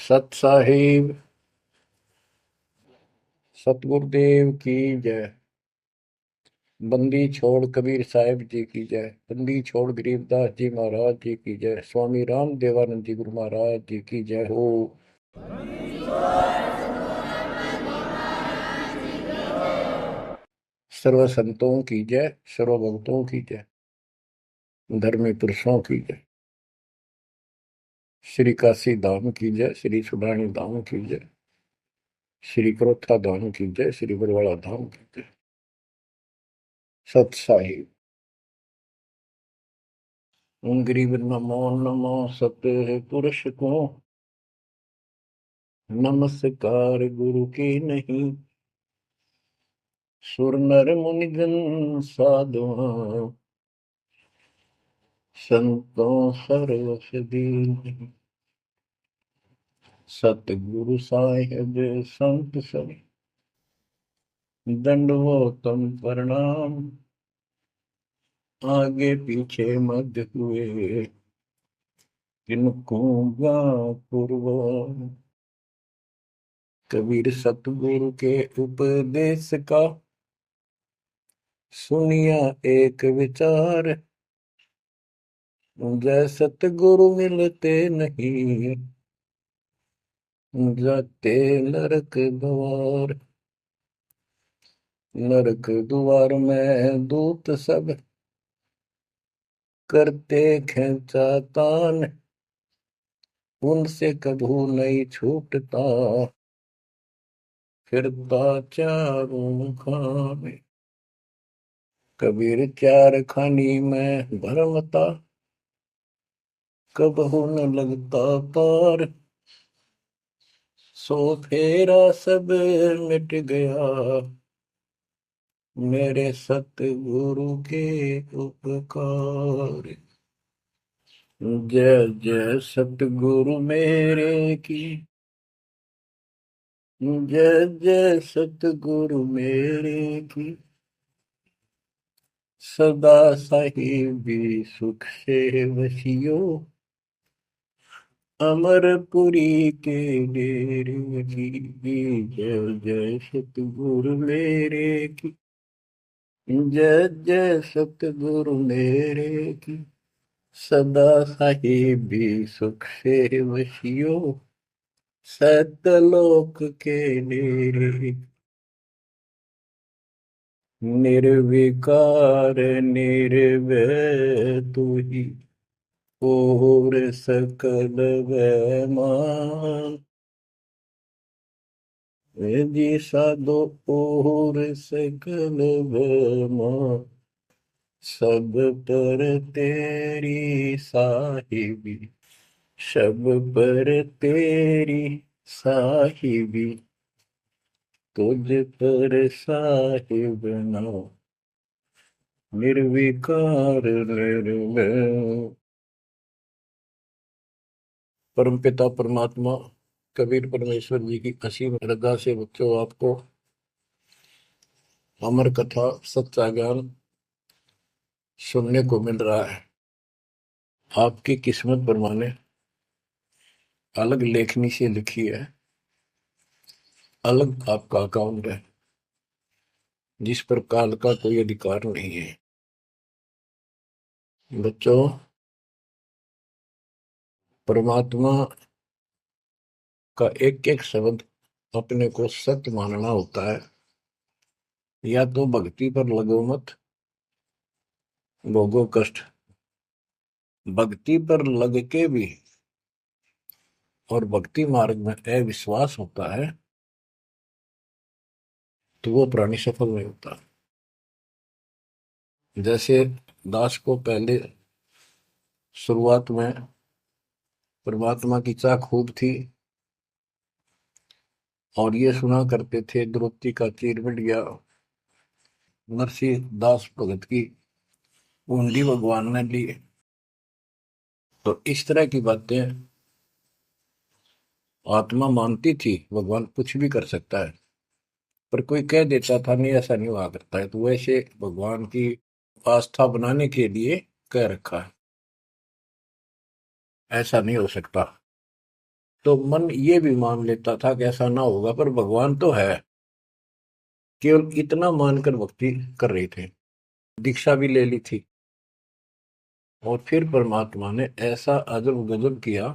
सत साहिब सतगुरुदेव की जय। बंदी छोड़ कबीर साहिब जी की जय। बंदी छोड़ गरीबदास जी महाराज जी की जय। स्वामी राम देवानंद जी गुरु महाराज जी की जय हो। सर्व संतों की जय, सर्व भक्तों की जय, धर्मी पुरुषों की जय। श्री काशी धाम की जय, श्री सुडानी धाम की जय, श्री क्रोथा धाम की जय, श्री बरवाड़ा धाम की जय। सत साहिब गरीब नमो नमो सत्य पुरुष को, नमस्कार गुरु की नहीं। सुर नर मुनिजन साधुआ, संतों सर्वस दीन। सतगुरु साहिब संत सब, दंडवतम प्रणाम। आगे पीछे मध्य हुए, किनको पूर्व। कबीर सतगुरु के उपदेश का, सुनिया एक विचार। जय सतगुरु मिलते नहीं, जाते नरक द्वार। नरक द्वार में दूत सब, करते खेचातान। उनसे कभू नहीं छूटता, फिरता चारों खाने। कबीर चार खानी में भरमता, कबहू न लगता पार। सो फेरा सब मिट गया, मेरे सतगुरु के उपकार। जय जय सतगुरु मेरे की, जय जय सतगुरु मेरे की। सदा साहिबी सुख से वसियो, अमरपुरी के डेरे की। जय जय सतगुरु मेरे की, जय जय सतगुरु मेरे की। सदा साहिबी सुख से वसियो, सतलोक के डेरे। निर्विकार निर्भय तू ही, और सकल वैमान। जी साधो और सकल वैमान। सब पर तेरी साहिबी, सब पर तेरी साहिबी। तुझ पर साहिब ना, निर्विकार निर्भय। परमपिता परमात्मा कबीर परमेश्वर जी की असीम श्रद्धा से बच्चों आपको अमर कथा सच्चा ज्ञान सुनने को मिल रहा है। आपकी किस्मत परमाने अलग लेखनी से लिखी है, अलग आपका अकाउंट है, जिस पर काल का कोई अधिकार नहीं है। बच्चों, परमात्मा का एक एक शब्द अपने को सत्य मानना होता है। या तो भक्ति पर लगो मत, भोगो कष्ट। भक्ति पर लग के भी और भक्ति मार्ग में अविश्वास होता है, तो वो प्राणी सफल नहीं होता। जैसे दास को पहले शुरुआत में परमात्मा की चाह खूब थी, और ये सुना करते थे द्रौपदी का चीर मिट गया, नरसिंह दास भगत की कुंडली भगवान ने ली। तो इस तरह की बातें आत्मा मानती थी, भगवान कुछ भी कर सकता है। पर कोई कह देता था नहीं, ऐसा नहीं हुआ करता है, तो वैसे भगवान की आस्था बनाने के लिए कह रखा है, ऐसा नहीं हो सकता। तो मन ये भी मान लेता था कि ऐसा ना होगा, पर भगवान तो है। केवल इतना मानकर भक्ति कर रहे थे, दीक्षा भी ले ली थी। और फिर परमात्मा ने ऐसा अजब गजब किया,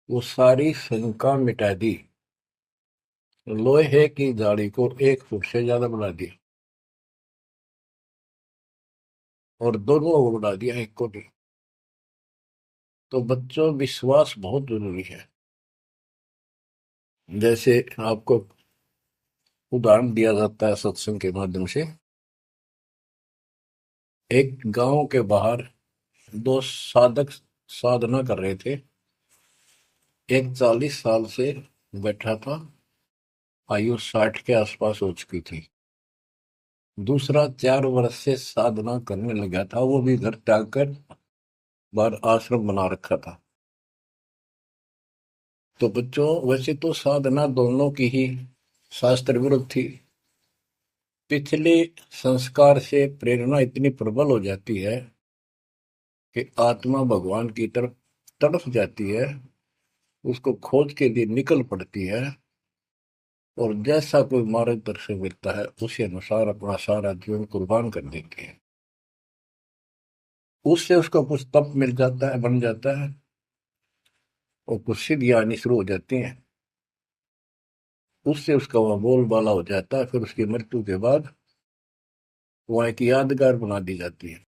वो सारी शंका मिटा दी। लोहे की जाली को 1 फुट से ज्यादा बढ़ा दिया, और दोनों को बढ़ा दिया, एक को नहीं। तो बच्चों, विश्वास बहुत जरूरी है। जैसे आपको उदाहरण दिया जाता है सत्संग के माध्यम से। एक गांव के बाहर दो साधक साधना कर रहे थे। एक 40 साल से बैठा था, आयु 60 के आसपास हो चुकी थी। दूसरा 4 वर्ष से साधना करने लगा था, वो भी घर त्याग कर बाहर आश्रम बना रखा था। तो बच्चों, वैसे तो साधना दोनों की ही शास्त्र विरुद्ध थी। पिछले संस्कार से प्रेरणा इतनी प्रबल हो जाती है कि आत्मा भगवान की तरफ तड़प जाती है, उसको खोज के लिए निकल पड़ती है, और जैसा कोई मार्गदर्शन मिलता है उसी अनुसार अपना सारा जीवन कुर्बान कर देती है। उससे उसको कुछ तप मिल जाता है, बन जाता है, और कुछ सिद्धियां आनी शुरू हो जाती हैं। उससे उसका वह बोलबाला हो जाता है। फिर उसकी मृत्यु के बाद वह एक यादगार बना दी जाती है।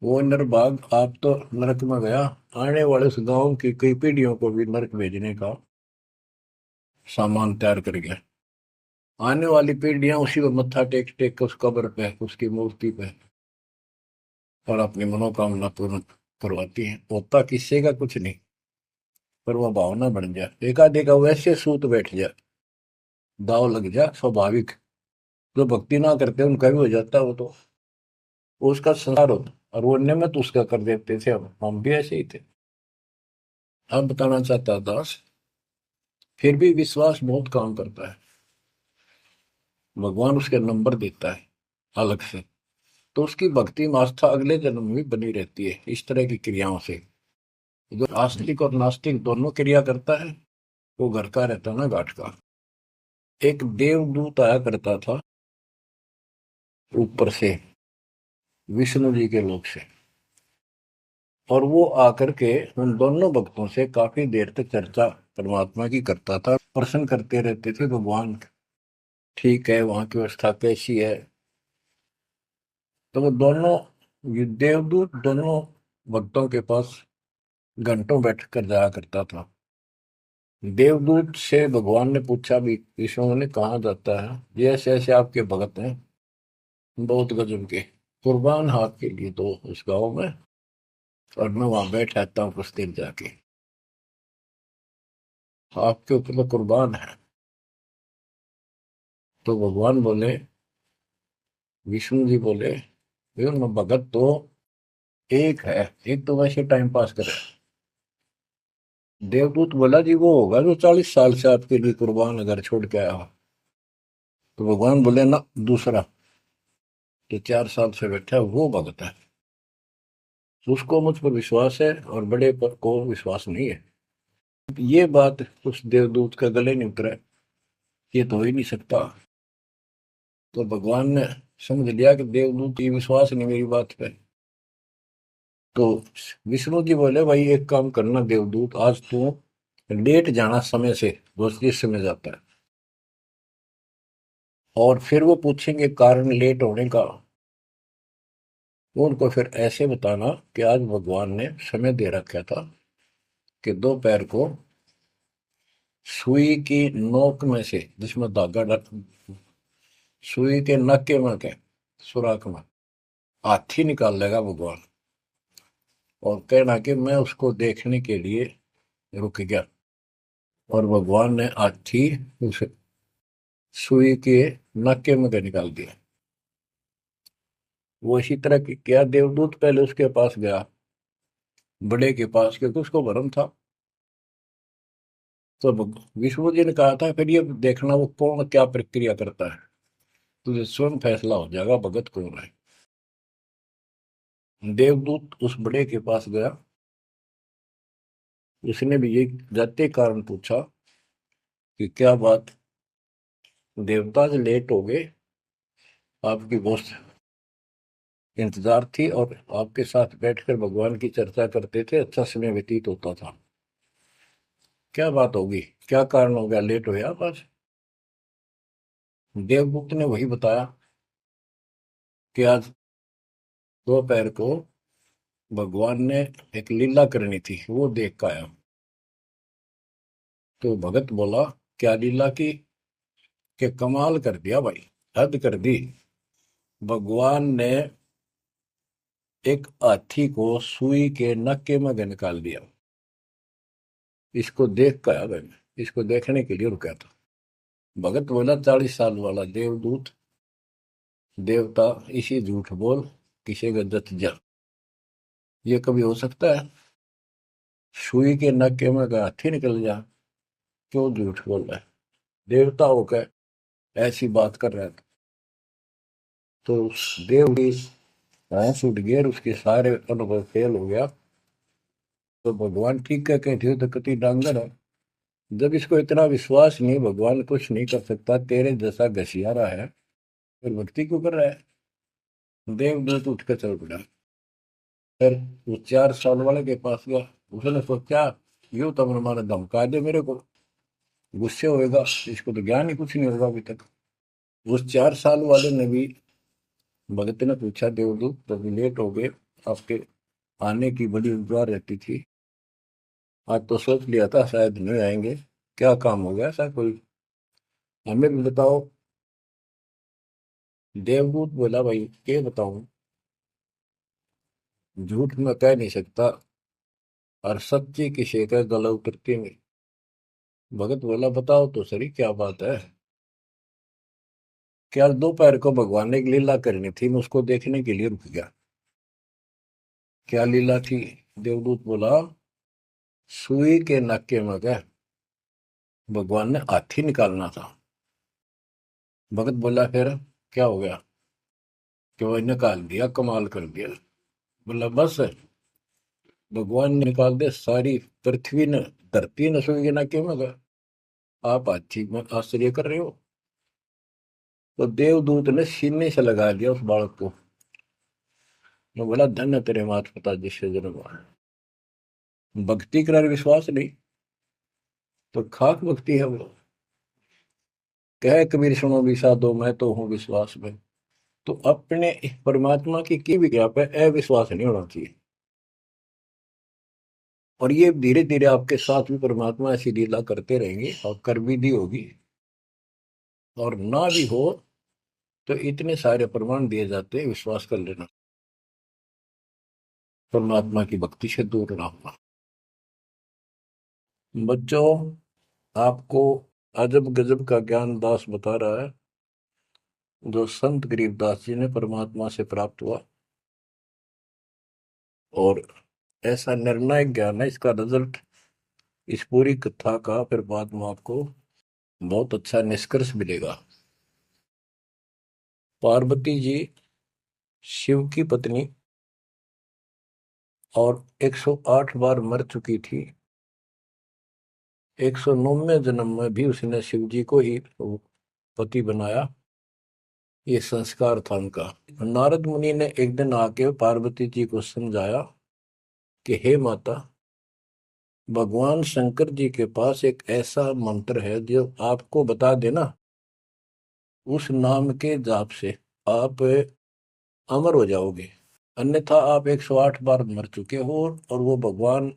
वो नरभाग, आप तो नरक में गया, आने वाले उस गांव की कई पीढ़ियों को भी नरक भेजने का सामान तैयार कर गया। आने वाली पीढ़ियां उसी को मत्था टेक टेक के उस कब्र पे, उसकी मूर्ति पे, और अपनी मनोकामना पूर्ण करवाती हैं। होता किसी का कुछ नहीं, पर वह भावना बन जाए, एकाधिका वैसे सूत बैठ जाए, दाव लग जाए, स्वाभाविक। जो भक्ति ना करते उनका भी हो जाता है वो तो, वो उसका संसार होता, और वो नियमित उसका कर देते थे। हम भी ऐसे ही थे। अब बताना चाहता दास, फिर भी विश्वास बहुत काम करता है। भगवान उसके नंबर देता है अलग से, तो उसकी भक्ति में आस्था अगले जन्म में भी बनी रहती है इस तरह की क्रियाओं से। जो आस्तिक और नास्तिक दोनों क्रिया करता है, वो घर का रहता है ना घाट का। एक देवदूत आया करता था ऊपर से, विष्णु जी के लोक से, और वो आकर के उन दोनों भक्तों से काफी देर तक चर्चा परमात्मा की करता था। प्रश्न करते रहते थे, भगवान ठीक है, वहां की व्यवस्था कैसी है। तो वो दोनों, ये देवदूत दोनों भक्तों के पास घंटों बैठ कर जाया करता था। देवदूत से भगवान ने पूछा भी, विष्णु ने, कहा जाता है ये ऐसे ऐसे आपके भगत हैं, बहुत गजब के, कुर्बान हाथ के लिए दो उस गांव में, और मैं वहां बैठ रहता हूँ कुछ देर जाके, आपके ऊपर तो कुर्बान है। तो भगवान बोले, विष्णु जी बोले, "भैया, भगत तो एक है, एक तो वैसे टाइम पास करे।" देवदूत बोला, जी वो होगा जो 40 साल से आपके लिए कुर्बान अगर छोड़ के आया हो। तो भगवान बोले, ना, दूसरा जो 4 साल से बैठा है वो भगत है। तो उसको मुझ पर विश्वास है और बड़े पर को विश्वास नहीं है। ये बात उस देवदूत का गले नहीं उतरा, ये तो हो ही नहीं सकता। तो भगवान ने समझ लिया कि देवदूत ये विश्वास नहीं मेरी बात पे। तो विष्णु जी बोले, भाई एक काम करना देवदूत, आज तू लेट जाना समय से, दोस्त जिस समय जाता है, और फिर वो पूछेंगे कारण लेट होने का, उनको फिर ऐसे बताना कि आज भगवान ने समय दे रखा था कि दोपहर को सुई की नोक में से, जिसमें धागा डर, सुई के नक्के में के सुराख में हाथी निकाल लेगा भगवान, और कहना कि मैं उसको देखने के लिए रुक गया। और भगवान ने हाथी उस सुई के नक्के में के निकाल दिया। वो इसी तरह की क्या, देवदूत पहले उसके पास गया, बड़े के पास, क्योंकि उसको भरम था। तो विष्णु जी ने कहा था, फिर ये देखना वो कौन क्या प्रक्रिया करता है, तुझे स्वयं फैसला हो जाएगा भगत कौन है। देवदूत उस बड़े के पास गया, उसने भी ये जाते कारण पूछा कि क्या बात, देवता से लेट हो गए, आपकी बहुत इंतजार थी और आपके साथ बैठकर भगवान की चर्चा करते थे, अच्छा समय व्यतीत होता था। क्या बात होगी, क्या कारण हो गया, लेट हुए आप आज? देवदूत ने वही बताया कि आज दोपहर को भगवान ने एक लीला करनी थी, वो देख के आया। तो भगत बोला, क्या लीला की? कि कमाल कर दिया भाई, हद कर दी। भगवान ने एक हाथी को सुई के नक्के में निकाल दिया। इसको देख कर आया मैंने, इसको देखने के लिए रुका था। भगत बोला, 40 साल वाला देवदूत, देवता, इसी झूठ बोल, किसी का जत जा, ये कभी हो सकता है? सुई के नक्के में का हाथी निकल जा, क्यों झूठ बोल रहा है? देवता होकर ऐसी बात कर रहा था। तो उस देव की भैंस उठ गई और उसके सारे अनुभव फेल हो गया। तो भगवान ठीक कह के थे, तो कति डांगर है। जब इसको इतना विश्वास नहीं, भगवान कुछ नहीं कर सकता, तेरे जैसा घसियारा है, फिर भक्ति क्यों कर रहा है? देवदूत उठ कर चल पड़ा। फिर वो 4 साल वाले के पास गया। उसने सोचा, यूं तो मारा धमका दे मेरे को, गुस्से होएगा, इसको तो ज्ञान ही कुछ नहीं होगा अभी तक। उस 4 साल वाले ने भी, भगत ने पूछा, देवदूत तभी लेट हो गए, आपके आने की बड़ी इंतजार रहती थी, आज तो सोच लिया था शायद नहीं आएंगे, क्या काम हो गया ऐसा कोई, हमें भी बताओ। देवदूत बोला, भाई क्या बताऊं, झूठ मैं कह नहीं सकता, और सच्ची किसी का गला उतरती नहीं। भगत बोला, बताओ तो सही क्या बात है? क्या दोपहर को भगवान ने एक लीला करनी थी, मैं उसको देखने के लिए रुक गया। क्या लीला थी? देवदूत बोला, सुई के नक्के में क्या भगवान ने हाथी निकालना था। भगत बोला, फिर क्या हो गया? कि वो निकाल दिया, कमाल कर दिया। बोला, बस भगवान ने निकाल दे, सारी पृथ्वी ने, धरती ने सुई के नक्के में गया, आप हाथी में आश्चर्य कर रहे हो? तो देवदूत ने सीने से लगा दिया उस बालक को। मैं बोला, धन्य तेरे माता पिता जिससे जन्म हुआ। भक्ति कर विश्वास नहीं, तो खाक भक्ति है वो। कह कबीर सुनो भी साधो, मैं तो हूं विश्वास में। तो अपने परमात्मा की विज्ञा पे अविश्वास नहीं होना चाहिए। और ये धीरे धीरे आपके साथ भी परमात्मा ऐसी लीला करते रहेंगे, और कर भी दी होगी। और ना भी हो तो इतने सारे प्रमाण दिए जाते हैं, विश्वास कर लेना, परमात्मा की भक्ति से दूर ना होना। बच्चों, आपको अजब गजब का ज्ञान दास बता रहा है, जो संत गरीबदास जी ने परमात्मा से प्राप्त हुआ। और ऐसा निर्णायक ज्ञान है, इसका रिजल्ट इस पूरी कथा का फिर बाद में आपको बहुत अच्छा निष्कर्ष मिलेगा। पार्वती जी शिव की पत्नी, और 108 बार मर चुकी थी। 109वें जन्म में भी उसने शिव जी को ही पति बनाया। ये संस्कार था उनका। नारद मुनि ने एक दिन आके पार्वती जी को समझाया कि हे माता, भगवान शंकर जी के पास एक ऐसा मंत्र है जो आपको बता देना, उस नाम के जाप से आप अमर हो जाओगे। अन्यथा आप 108 बार मर चुके हो, और वो भगवान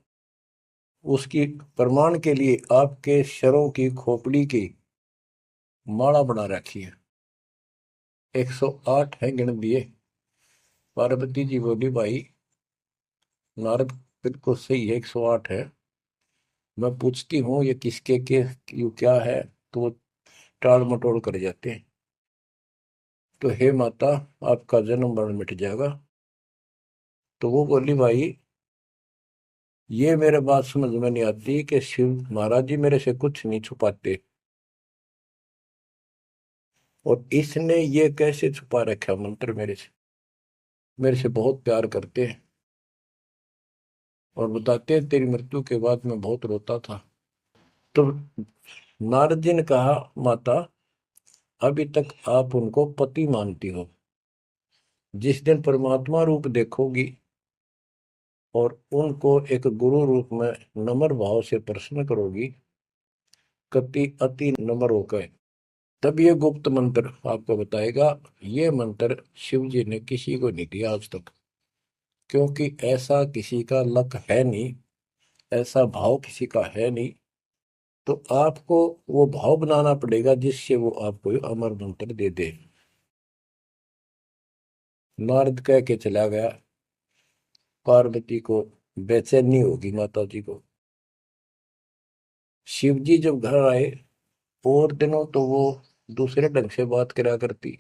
उसकी प्रमाण के लिए आपके शरों की खोपड़ी की माला बना रखी है। 108 है, गिन दिए। पार्वती जी बोली, भाई नारद बिल्कुल सही है, 108 है। मैं पूछती हूँ ये किसके के क्यों क्या है, तो वो टाल मटोल कर जाते हैं। तो हे माता, आपका जन्म मरण मिट जाएगा। तो वो बोली, भाई ये मेरे बात समझ में नहीं आती कि शिव महाराज जी मेरे से कुछ नहीं छुपाते, और इसने ये कैसे छुपा रखा मंत्र मेरे से, मेरे से बहुत प्यार करते हैं। और बताते हैं तेरी मृत्यु के बाद मैं बहुत रोता था। तो नारद जी ने कहा, माता अभी तक आप उनको पति मानती हो, जिस दिन परमात्मा रूप देखोगी और उनको एक गुरु रूप में नम्र भाव से प्रश्न करोगी, कति अति नम्र होकर, तब ये गुप्त मंत्र आपको बताएगा। ये मंत्र शिव जी ने किसी को नहीं दिया आज तक, क्योंकि ऐसा किसी का लक है नहीं, ऐसा भाव किसी का है नहीं। तो आपको वो भाव बनाना पड़ेगा जिससे वो आपको अमर मंत्र दे दे। नारद कह के चला गया। पार्वती को बेचैनी होगी, माता जी को। शिव जी जब घर आए और दिनों तो वो दूसरे ढंग से बात करा करती,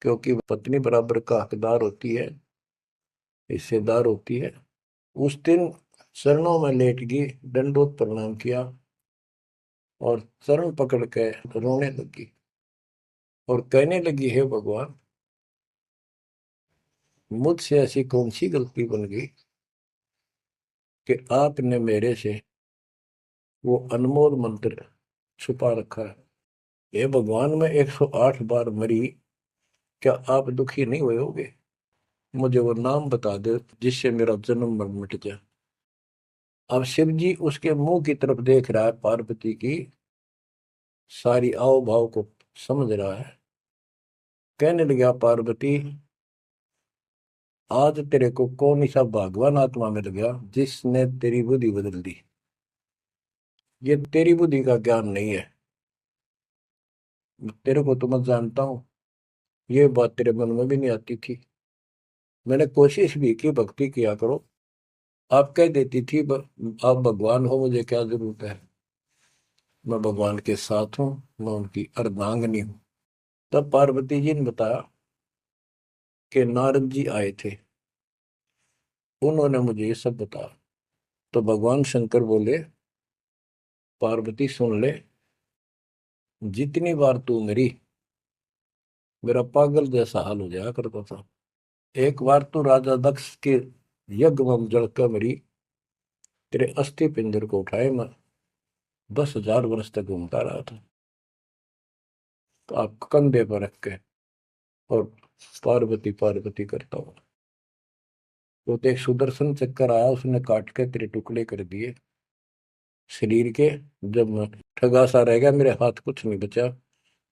क्योंकि पत्नी बराबर का हकदार होती है, हिस्सेदार होती है। उस दिन चरणों में लेट गई, दंडोत प्रणाम किया और चरण पकड़ के रोने लगी और कहने लगी, हे भगवान, मुझसे ऐसी कौन सी गलती बन गई कि आपने मेरे से वो अनमोल मंत्र छुपा रखा है। हे भगवान, मैं 108 बार मरी, क्या आप दुखी नहीं हुए होगे? मुझे वो नाम बता दे जिससे मेरा जन्म मरण मिट जाए। अब शिव जी उसके मुंह की तरफ देख रहा है, पार्वती की सारी आओ भाव को समझ रहा है। कहने लगा, पार्वती आज तेरे को कौन सा भगवान आत्मा मिल गया जिसने तेरी बुद्धि बदल दी? ये तेरी बुद्धि का ज्ञान नहीं है, तेरे को तो मैं जानता हूँ। ये बात तेरे मन में भी नहीं आती थी। मैंने कोशिश भी की, भक्ति किया करो। आप कह देती थी, आप भगवान हो, मुझे क्या जरूरत है, मैं भगवान के साथ हूँ, मैं उनकी अर्धांगिनी हूँ। तब पार्वती जी ने बताया कि नारद जी आए थे, उन्होंने मुझे ये सब बताया। तो भगवान शंकर बोले, पार्वती सुन ले, जितनी बार तू मेरी, मेरा पागल जैसा हाल हो जाया करता था। एक बार तो राजा दक्ष के यज्ञ में जलकर मरी, तेरे अस्थि पिंजर को उठाए मैं 10,000 वर्ष तक घूमता रहा था, तो आप कंधे पर रख के और पार्वती पार्वती करता हूँ। तो एक सुदर्शन चक्कर आया, उसने काट के तेरे टुकड़े कर दिए शरीर के। जब मैं ठगा सा रह गया, मेरे हाथ कुछ नहीं बचा,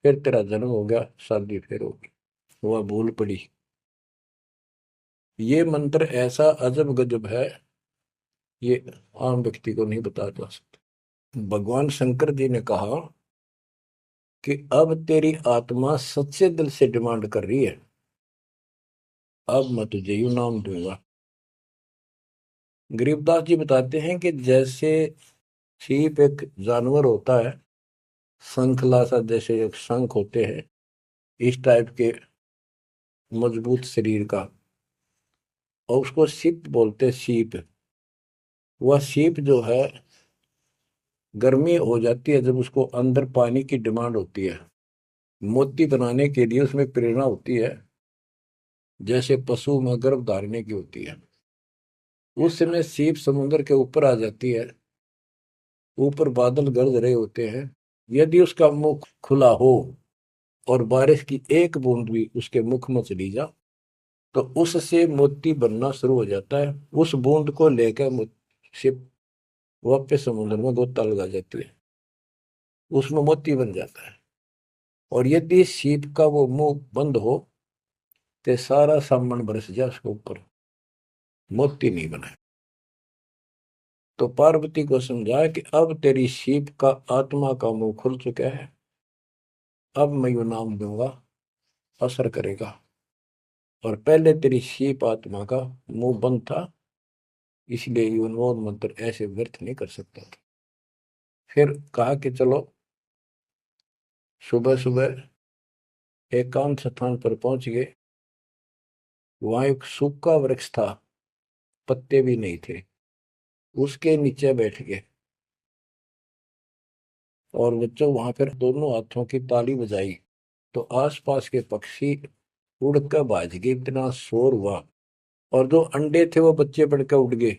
फिर तेरा जन्म हो गया, शादी फिर होगी। वह भूल पड़ी। ये मंत्र ऐसा अजब गजब है, ये आम व्यक्ति को नहीं बता जा सकता। भगवान शंकर जी ने कहा कि अब तेरी आत्मा सच्चे दिल से डिमांड कर रही है, अब मैं तुझे यू नाम दूंगा। गरीबदास जी बताते हैं कि जैसे सीप एक जानवर होता है, शंखला सा जैसे एक शंख होते हैं, इस टाइप के मजबूत शरीर का, और उसको सीप बोलते हैं, सीप। वह सीप जो है, गर्मी हो जाती है जब उसको अंदर पानी की डिमांड होती है, मोती बनाने के लिए उसमें प्रेरणा होती है, जैसे पशु में गर्भ धारने की होती है। उस समय सीप समुद्र के ऊपर आ जाती है, ऊपर बादल गरज रहे होते हैं। यदि उसका मुख खुला हो और बारिश की एक बूंद भी उसके मुख में चली जा, तो उससे मोती बनना शुरू हो जाता है। उस बूंद को लेकर शिप वापस समुद्र में गोता लगा जाती है, उसमें मोती बन जाता है। और यदि सीप का वो मुंह बंद हो, तो सारा सामान बरस जाए उसके ऊपर, मोती नहीं बने। तो पार्वती को समझाया कि अब तेरी सीप का आत्मा का मुंह खुल चुका है, अब मैं यू नाम दूंगा, असर करेगा। और पहले तेरी सीप आत्मा का मुंह बंद था, इसलिए ये उन्मोद मंत्र ऐसे व्यर्थ नहीं कर सकता था। फिर कहा कि चलो, सुबह सुबह एकांत स्थान पर पहुंच गए। वहां एक सूखा वृक्ष था, पत्ते भी नहीं थे, उसके नीचे बैठ गए। और बच्चों वहां पर दोनों हाथों की ताली बजाई, तो आसपास के पक्षी उड़कर भाज गए, इतना शोर हुआ। और जो अंडे थे वो बच्चे बढ़ के उड़ गए।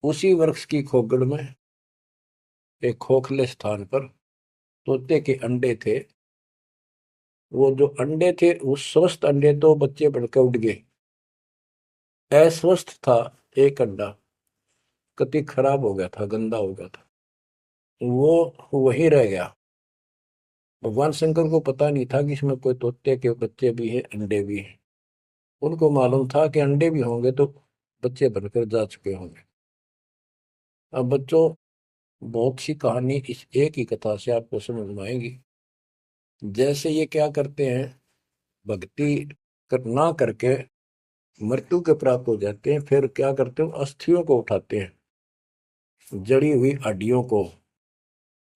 उसी वृक्ष की खोगड़ में एक खोखले स्थान पर तोते के अंडे थे। वो जो अंडे थे उस स्वस्थ अंडे तो बच्चे बढ़ के उड़ गए। अस्वस्थ था एक अंडा, कति खराब हो गया था, गंदा हो गया था, वो वहीं रह गया। भगवान शंकर को पता नहीं था कि इसमें कोई तोते के बच्चे भी हैं, अंडे भी हैं। उनको मालूम था कि अंडे भी होंगे तो बच्चे बनकर जा चुके होंगे। अब बच्चों, बहुत सी कहानी इस एक ही कथा से आपको समझ में आएगी। जैसे ये क्या करते हैं, भक्ति ना करके मृत्यु के प्राप्त हो जाते हैं, फिर क्या करते हो, अस्थियों को उठाते हैं, जड़ी हुई हड्डियों को,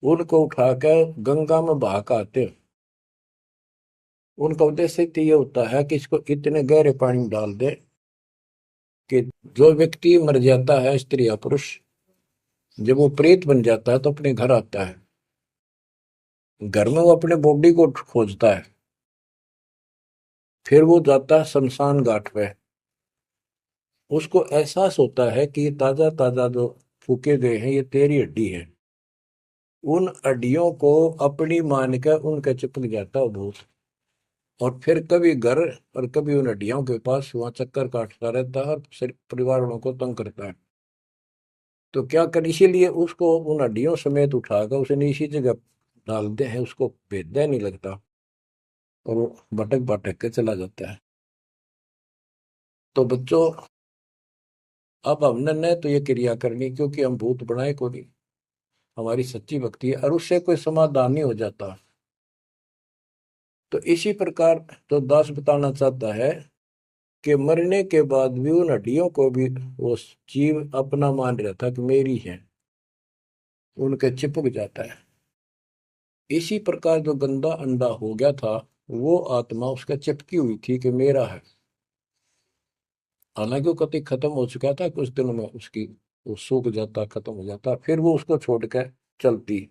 उनको उठाकर गंगा में बहा के आते हैं। उनका उद्देश्य तो ये होता है कि इसको इतने गहरे पानी में डाल दे कि जो व्यक्ति मर जाता है, स्त्री या पुरुष, जब वो प्रेत बन जाता है तो अपने घर आता है। घर में वो अपने बॉडी को खोजता है, फिर वो जाता है शमशान घाट पे। उसको एहसास होता है कि ये ताजा ताजा जो फूके गए हैं ये तेरी हड्डी है। उन हड्डियों को अपनी मान कर उनका चिपक जाता है भूत, और फिर कभी घर और कभी उन हड्डियों के पास वहां चक्कर काटता रहता है और परिवार वालों को तंग करता है। तो क्या कर, इसीलिए उसको उन हड्डियों समेत उठाकर उसे इसी जगह डालते हैं, उसको भेदा नहीं लगता और वो भटक भटक के चला जाता है। तो बच्चों, अब हमने न तो ये क्रिया करनी क्योंकि हम भूत बनाए को नहीं, हमारी सच्ची भक्ति है और उससे कोई समाधान नहीं हो जाता। तो इसी प्रकार तो दास बताना चाहता है कि मरने के बाद भी उन हड्डियों को भी वो जीव अपना मान रहा था कि मेरी है, उनके चिपक जाता है। इसी प्रकार जो गंदा अंडा हो गया था, वो आत्मा उसका चिपकी हुई थी कि मेरा है। हालांकि वो कति खत्म हो चुका था, कुछ दिनों में उसकी वो सूख जाता, खत्म हो जाता, फिर वो उसको छोड़कर चलती।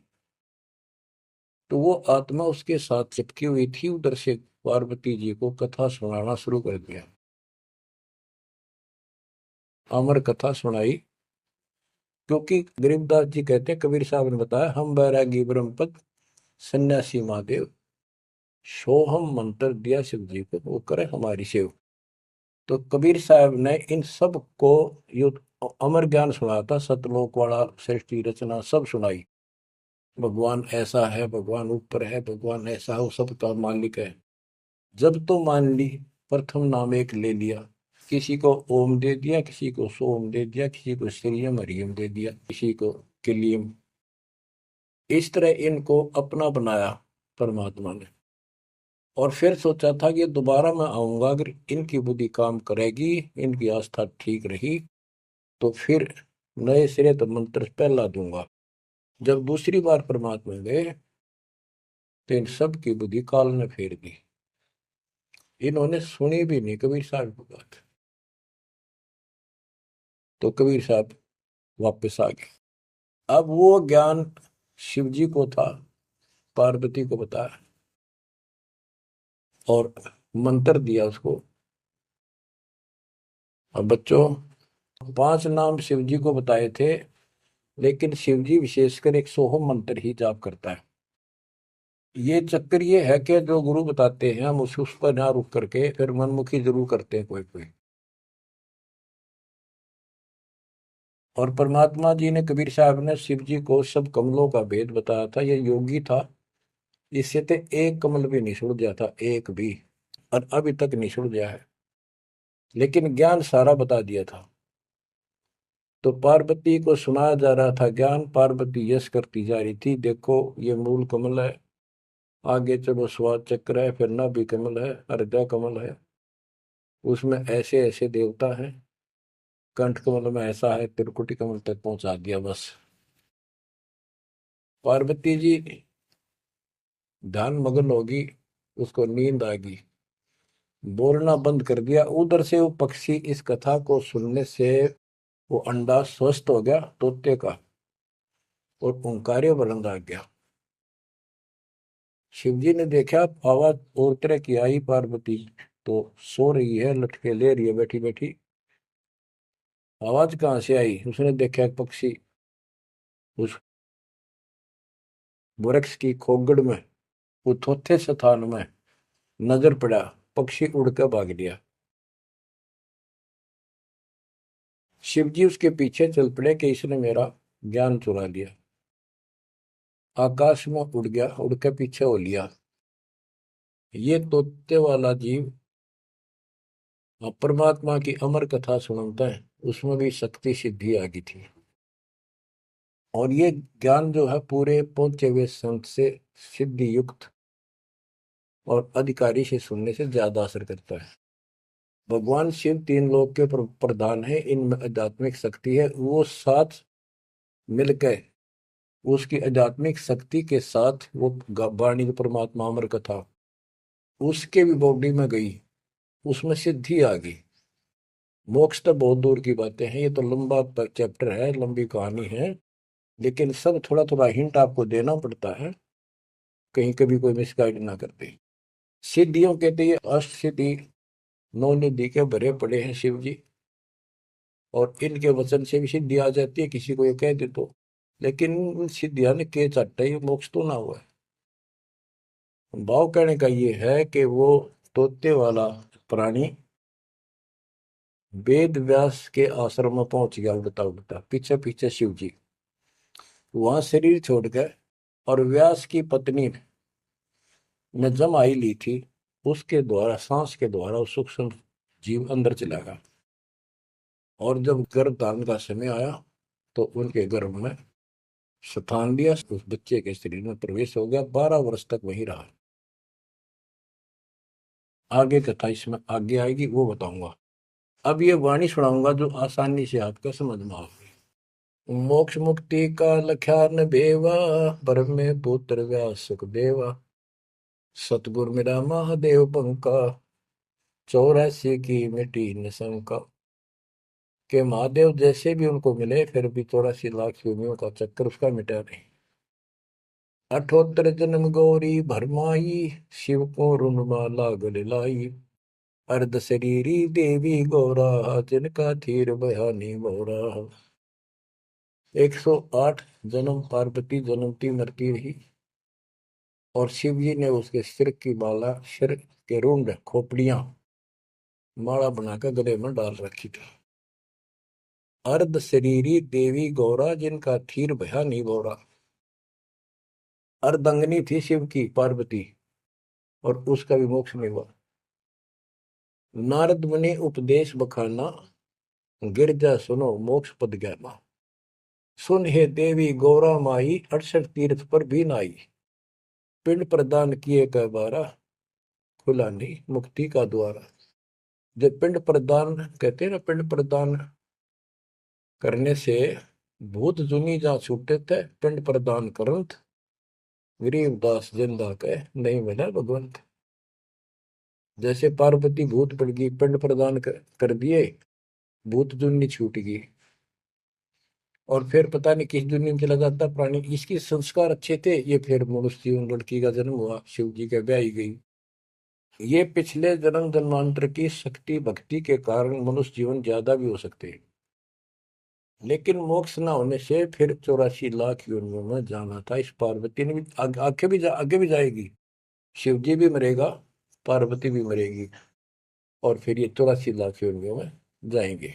तो वो आत्मा उसके साथ चिपकी हुई थी। उधर से पार्वती जी को कथा सुनाना शुरू कर दिया, अमर कथा सुनाई। क्योंकि गरीबदास जी कहते हैं, कबीर साहब ने बताया, हम बैरागी ब्रह्मपद सन्यासी महादेव, सोहम मंत्र दिया शिव जी को, वो करे हमारी सेव। तो कबीर साहब ने इन सब को यो अमर ज्ञान सुनाया था, सतलोक वाला, सृष्टि रचना सब सुनाई। भगवान ऐसा है, भगवान ऊपर है, भगवान ऐसा है, वो सबका मालिक है। जब तो मान ली, प्रथम नाम एक ले लिया, किसी को ओम दे दिया, किसी को सोम दे दिया, किसी को श्रीयम हरियम दे दिया, किसी को किलियम। इस तरह इनको अपना बनाया परमात्मा ने। और फिर सोचा था कि दोबारा मैं आऊंगा, अगर इनकी बुद्धि काम करेगी, इनकी आस्था ठीक रही, तो फिर नए सिरे तो मंत्र पहला दूंगा। जब दूसरी बार परमात्मा गए तो इन सब की बुद्धि काल ने फेर दी। इन्होंने सुनी भी नहीं कबीर साहब की बात। तो कबीर साहब वापस आ गए। अब वो ज्ञान शिव जी को था, पार्वती को बताया और मंत्र दिया उसको। अब बच्चों, 5 नाम शिव जी को बताए थे, लेकिन शिव जी विशेषकर एक सोहम मंत्र ही जाप करता है। ये चक्कर ये है कि जो गुरु बताते हैं हम उस पर ना रुक करके फिर मनमुखी जरूर करते हैं कोई कोई। और परमात्मा जी ने, कबीर साहब ने शिव जी को सब कमलों का भेद बताया था। ये योगी था, इससे तो एक कमल भी नहीं सुलझा था, एक भी, और अभी तक नहीं सुलझा है, लेकिन ज्ञान सारा बता दिया था। तो पार्वती को सुनाया जा रहा था ज्ञान, पार्वती यश करती जा रही थी, देखो ये मूल कमल है, आगे चलो स्वाद चक्र है, फिर नाभि कमल है, हृदय कमल है, उसमें ऐसे ऐसे देवता हैं, कंठ कमल में ऐसा है, त्रिकुटी कमल तक पहुंचा दिया बस। पार्वती जी ध्यान मग्न होगी, उसको नींद आ गई, बोलना बंद कर दिया। उधर से वो पक्षी इस कथा को सुनने से वो अंडा स्वस्थ हो गया तोते का, और ओंकार्य बुलंद आ गया। शिव जी ने देखा, आवाज और तरह की आई, पार्वती तो सो रही है, लटके ले रही है बैठी बैठी। आवाज कहाँ से आई? उसने देखा एक पक्षी उस वृक्ष की खोगड़ में, वो थोथे स्थान में नजर पड़ा। पक्षी उड़ कर भाग लिया। शिव जी उसके पीछे चल पड़े कि इसने मेरा ज्ञान चुरा लिया। आकाश में उड़ गया, उड़ के पीछे हो लिया। ये तोते वाला जीव परमात्मा की अमर कथा सुनता है, उसमें भी शक्ति सिद्धि आ गई थी। और ये ज्ञान जो है पूरे पहुंचे हुए संत से सिद्धि युक्त और अधिकारी से सुनने से ज्यादा असर करता है। भगवान शिव तीन लोक के प्रधान है, इनमें आध्यात्मिक शक्ति है। वो साथ मिलकर उसकी आध्यात्मिक शक्ति के साथ वो वाणी जो परमात्मा अमर कथा उसके भी बॉडी में गई, उसमें सिद्धि आ गई। मोक्ष तो बहुत दूर की बातें हैं, ये तो लंबा चैप्टर है, लंबी कहानी है। लेकिन सब थोड़ा थोड़ा हिंट आपको देना पड़ता है, कहीं कभी कोई मिसगाइड ना कर दे। सिद्धियों कहते ये अष्ट सिद्धि नौ निधि के भरे पड़े हैं शिव जी, और इनके वचन से भी सिद्धि आ जाती है किसी को ये कह दे तो। लेकिन इन सिद्धियां ने के चाटा ये मोक्ष तो ना हुआ है। भाव कहने का ये है कि वो तोते वाला प्राणी वेद व्यास के आश्रम में पहुंच गया, उड़ता उड़ता पीछे पीछे शिव जी। वहां शरीर छोड़ गए, और व्यास की पत्नी ने जमाई ली थी, उसके द्वारा सांस के द्वारा उस सूक्ष्म जीव अंदर चला गया। और जब गर्भ धारण का समय आया तो उनके गर्भ में स्थान लिया, उस बच्चे के शरीर में प्रवेश हो गया, 12 वर्ष तक वहीं रहा। आगे कथा इसमें आगे आएगी, वो बताऊंगा। अब ये वाणी सुनाऊंगा जो आसानी से आपका समझ में आएगी। मोक्ष मुक्ति का लख्यान बेवा, ब्रह्म में पुत्र व्यास सुखदेवा। सतगुर मेरा महादेव पंका, 84 की मिटी न शंका। के महादेव जैसे भी उनको मिले फिर भी 84 लाख योनियों का चक्कर उसका मिटा नहीं। 78 जन्म गौरी भरमाई, शिव को रुणमाला गले लाई। अर्ध शरीरी देवी गौरा, जिनका थीर बयानी मोरा। 108 जन्म पार्वती जन्मती मरती रही, और शिव जी ने उसके सिर की माला, सिर के रुंड खोपड़ियां माला बनाकर गले में डाल रखी थी। अर्ध शरीरी देवी गौरा, जिनका थीर बयानी मोरा। अर्धंगनी थी शिव की पार्वती, और उसका भी मोक्ष नहीं हुआ। नारद मुनि उपदेश बखाना, गिरजा सुनो मोक्ष पद ज्ञाना। सुन हे देवी गौरा माई, 68 तीर्थ पर भी नाई। पिंड प्रदान किए का बारा, खुला नहीं मुक्ति का द्वारा। जब पिंड प्रदान कहते हैं ना, पिंड प्रदान करने से भूत जुनी जा छूटे थे, पिंड प्रदान करंत गरीबदास जिंदा के नहीं मिला भगवंत। जैसे पार्वती भूत पड़ गई, पिंड प्रदान कर दिए, भूत जुनी छूट गई, और फिर पता नहीं किस दुनिया में चला जाता प्राणी। इसके संस्कार अच्छे थे, ये फिर मनुष्य जीवन, लड़की का जन्म हुआ, शिव जी के ब्याही गई। ये पिछले जन्म जन्मांतर की शक्ति भक्ति के कारण मनुष्य जीवन ज्यादा भी हो सकते हैं। लेकिन मोक्ष न होने से फिर 84 लाख योनियों में जाना था। इस पार्वती ने भी आगे भी जाएगी। शिव जी भी मरेगा, पार्वती भी मरेगी, और फिर ये 84 लाख योनियों में जाएंगे।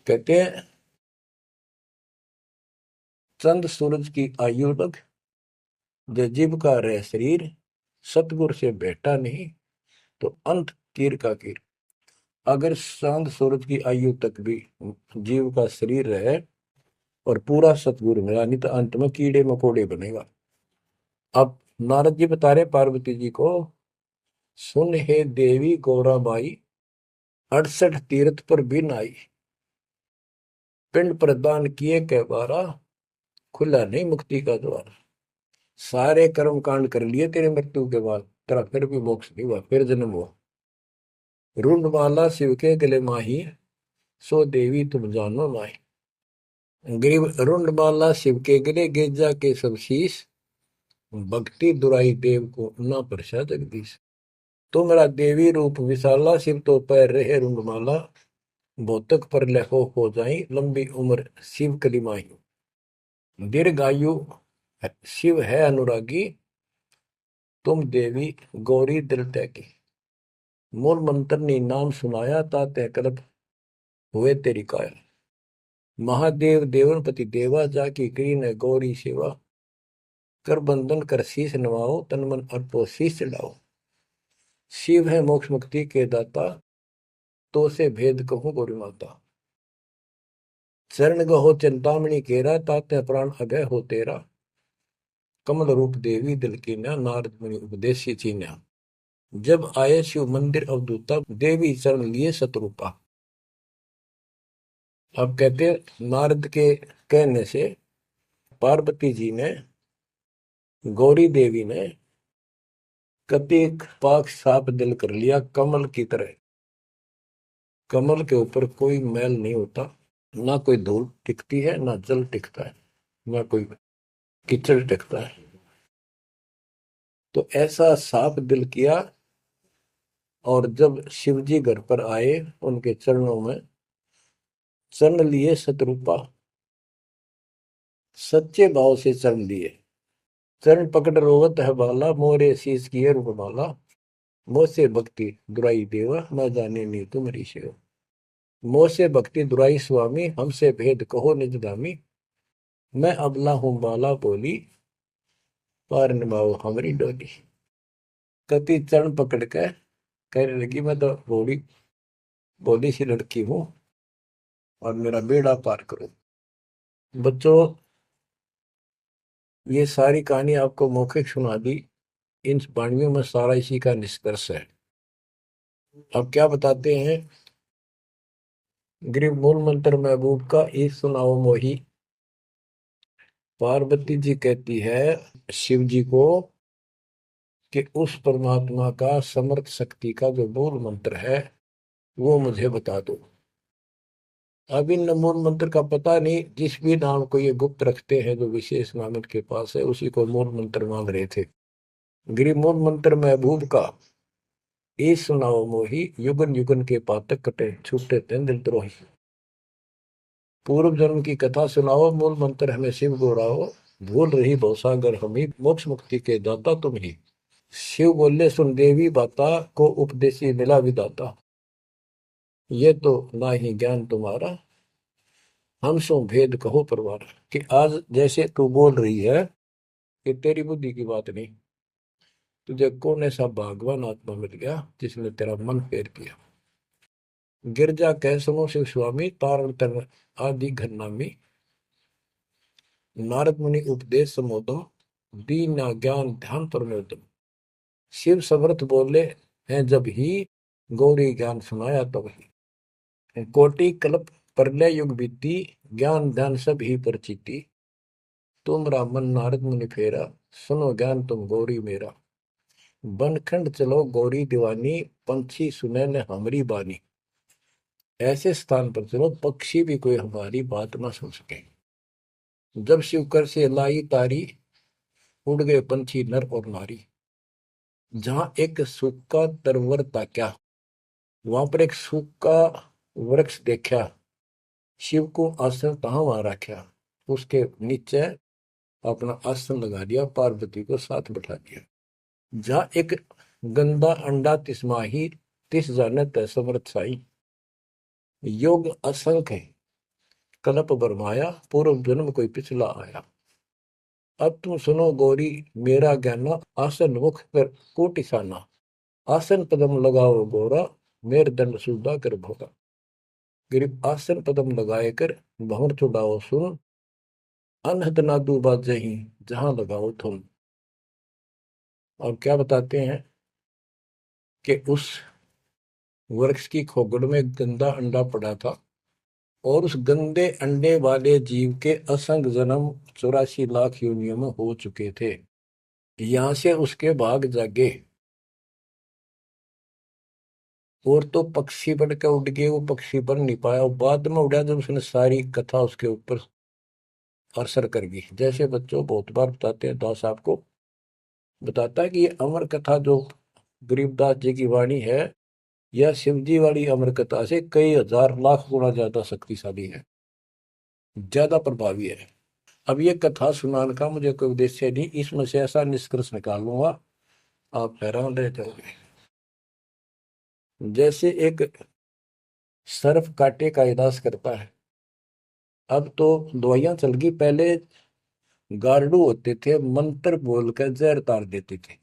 कहते हैं चंद सूरज की आयु लग, जो जीव का रह शरीर। सतगुर से बेटा नहीं, तो अंत कीर का कीर। अगर चांद सूरज की आयु तक भी जीव का शरीर रहे और पूरा सतगुरु मिला नहीं, तो अंत में कीड़े मकोड़े बनेगा। अब नारद जी बता रहे पार्वती जी को, सुन हे देवी गौरा बाई, 68 तीर्थ पर बिन आई। पिंड प्रदान किए के बारा, खुला नहीं मुक्ति का द्वार। सारे कर्म कांड कर लिए तेरे मृत्यु के बाद, तेरा फिर भी मोक्ष नहीं हुआ, फिर जन्म हुआ। रुंडमाला शिव के गले माही, सो देवी तुम जानो माही। ग्रीव रुंडमाला शिव के गले, गेजा के सब शीश। भक्ति दुराई देव को ना परसा जगदीश। तुमरा देवी रूप विशाला, शिव तो पैर रहे रुंगमाला, भौतक पर लहो हो जाई, लंबी उम्र शिव कलिमाई। दीर्घायु शिव है अनुरागी, तुम देवी गौरी दिल त्यागी। मूल मंत्र ने नाम सुनाया, ताते कल्प हुए तेरी काया। महादेव देवनपति देवा, जाकी करी ने गौरी सेवा, कर बंधन कर शीश नवाओ, तन मन अर्पो शीश चढ़ाओ। शिव है मोक्ष मुक्ति के दाता, तो से भेद कहूं गौरी माता। चरण गहो चिंतामणि केरा, ताते प्राण अभय हो तेरा। कमल रूप देवी दिल की न्या, नारद मुनि उपदेशी चीन्या। जब आए शिव मंदिर अवधूता, देवी चरण लिए शत्रुपा। अब कहते हैं नारद के कहने से पार्वती जी ने, गौरी देवी ने कतिक पाक साफ दिल कर लिया, कमल की तरह। कमल के ऊपर कोई मैल नहीं होता, ना कोई धूल टिकती है, ना जल टिकता है, ना कोई कीचड़ टिकता है। तो ऐसा साफ दिल किया। और जब शिवजी घर पर आए, उनके चरणों में चरण लिए शत्रुपा, सच्चे भाव से चरण लिए। चरण पकड़ रोवत है बाला, मोरे शीश की रूपमाला। मोसे भक्ति दुराई देवा, न जाने नी तुम्हारी सेवा। मोसे भक्ति दुराई स्वामी, हमसे भेद कहो निज दामी। मैं अबला हूं बाला बोली, पार निभाओ हमारी डोली। कति चरण पकड़ के कहने लगी, मैं तो भोली भोली सी लड़की हूं, और मेरा बेड़ा पार करो। बच्चों, ये सारी कहानी आपको मौखिक सुना दी। इन वाणियों में सारा इसी का निष्कर्ष है। अब क्या बताते हैं, गृह मूल मंत्र महबूब का ई सुनाओ मोही। पार्वती जी कहती है शिव जी को कि उस परमात्मा का समर्थ शक्ति का जो मूल मंत्र है वो मुझे बता दो। अब इन मूल मंत्र का पता नहीं, जिस भी नाम को ये गुप्त रखते हैं, जो विशेष नाम इनके पास है, उसी को मूल मंत्र मान रहे थे। गृह मूल मंत्र महबूब का ई सुनाओ मोही, युगन युगन के पातक कटे, छूटे तेंद्र द्रोही। पूर्व जन्म की कथा सुनाओ, मूल मंत्र हमें शिव गोराओ। भूल रही भवसागर हमी, मोक्ष मुक्ति के दाता तुम ही। शिव बोले सुन देवी बाता, को उपदेशी मिला विदाता। ये तो ना ही ज्ञान तुम्हारा, हम सो भेद कहो परवार। कि आज जैसे तू बोल रही है कि तेरी बुद्धि की बात नहीं, तुझे कौन ऐसा भगवान आत्मा मिल गया जिसने तेरा मन फेर किया। गिरजा कह सुनो शिव स्वामी, तारण तर आदि घरनामी। नारद मुनि उपदेश समोदम, दीना ज्ञान ध्यान परमोदम। शिव समर्थ बोले हैं जब ही, गौरी ज्ञान सुनाया तब ही। कोटि कल्प प्रलय युग बीती, ज्ञान ध्यान सब ही परचिति। तुमरा मन नारद मुनि फेरा, सुनो ज्ञान तुम गौरी मेरा। बनखंड चलो गौरी दीवानी, पंछी सुने न हमारी बानी। ऐसे स्थान पर चलो पक्षी भी कोई हमारी बात ना सुन सके। जब शिव कर से लाई तारी, उड़ गए पंछी नर और नारी। जहां एक सूखा तरवर ताक्या, वहां पर एक सूखा वृक्ष देखा। शिव को आसन कहाँ वहां रखा, उसके नीचे अपना आसन लगा दिया, पार्वती को साथ बैठा दिया। जहां एक गंदा अंडा तिस्माही, तिस जाने तय समर्थ साई। योग असंख्य है, कल्प बरमाया, पूर्व जन्म कोई पिछला आया। अब तुम सुनो गौरी मेरा ज्ञाना, आसन मुख कर कोटिसाना। आसन पदम लगाओ गौरा, मेर दंड सुधा कर भोगा। गिरिप आसन पदम लगाए कर, भंवर चुड़ाओ सुन। अनहद नादू बाजही, जहां लगाओ तुम। और क्या बताते हैं कि उस वृक्ष की खोगड़ में गंदा अंडा पड़ा था, और उस गंदे अंडे वाले जीव के असंख्य जन्म 84 लाख योनियों में हो चुके थे। यहां से उसके भाग जागे, और तो पक्षी बन के उड़ गए, वो पक्षी बन नहीं पाया। और बाद में उड़ा जब उसने सारी कथा उसके ऊपर असर कर गई। जैसे बच्चों बहुत बार बताते हैं, दास आपको बताता है कि ये अमर कथा जो गरीबदास जी की वाणी है, यह शिव जी वाली अमर कथा से कई हजार लाख गुना ज्यादा शक्तिशाली है, ज्यादा प्रभावी है। अब ये कथा सुनाने का मुझे कोई उद्देश्य नहीं, इसमें से ऐसा निष्कर्ष निकाल लूंगा आप हैरान रह जाओगे। जैसे एक सर्प कांटे का इलाज करता है, अब तो दवाइयां चल गई, पहले गार्डू होते थे, मंत्र बोलकर जहर तार देते थे।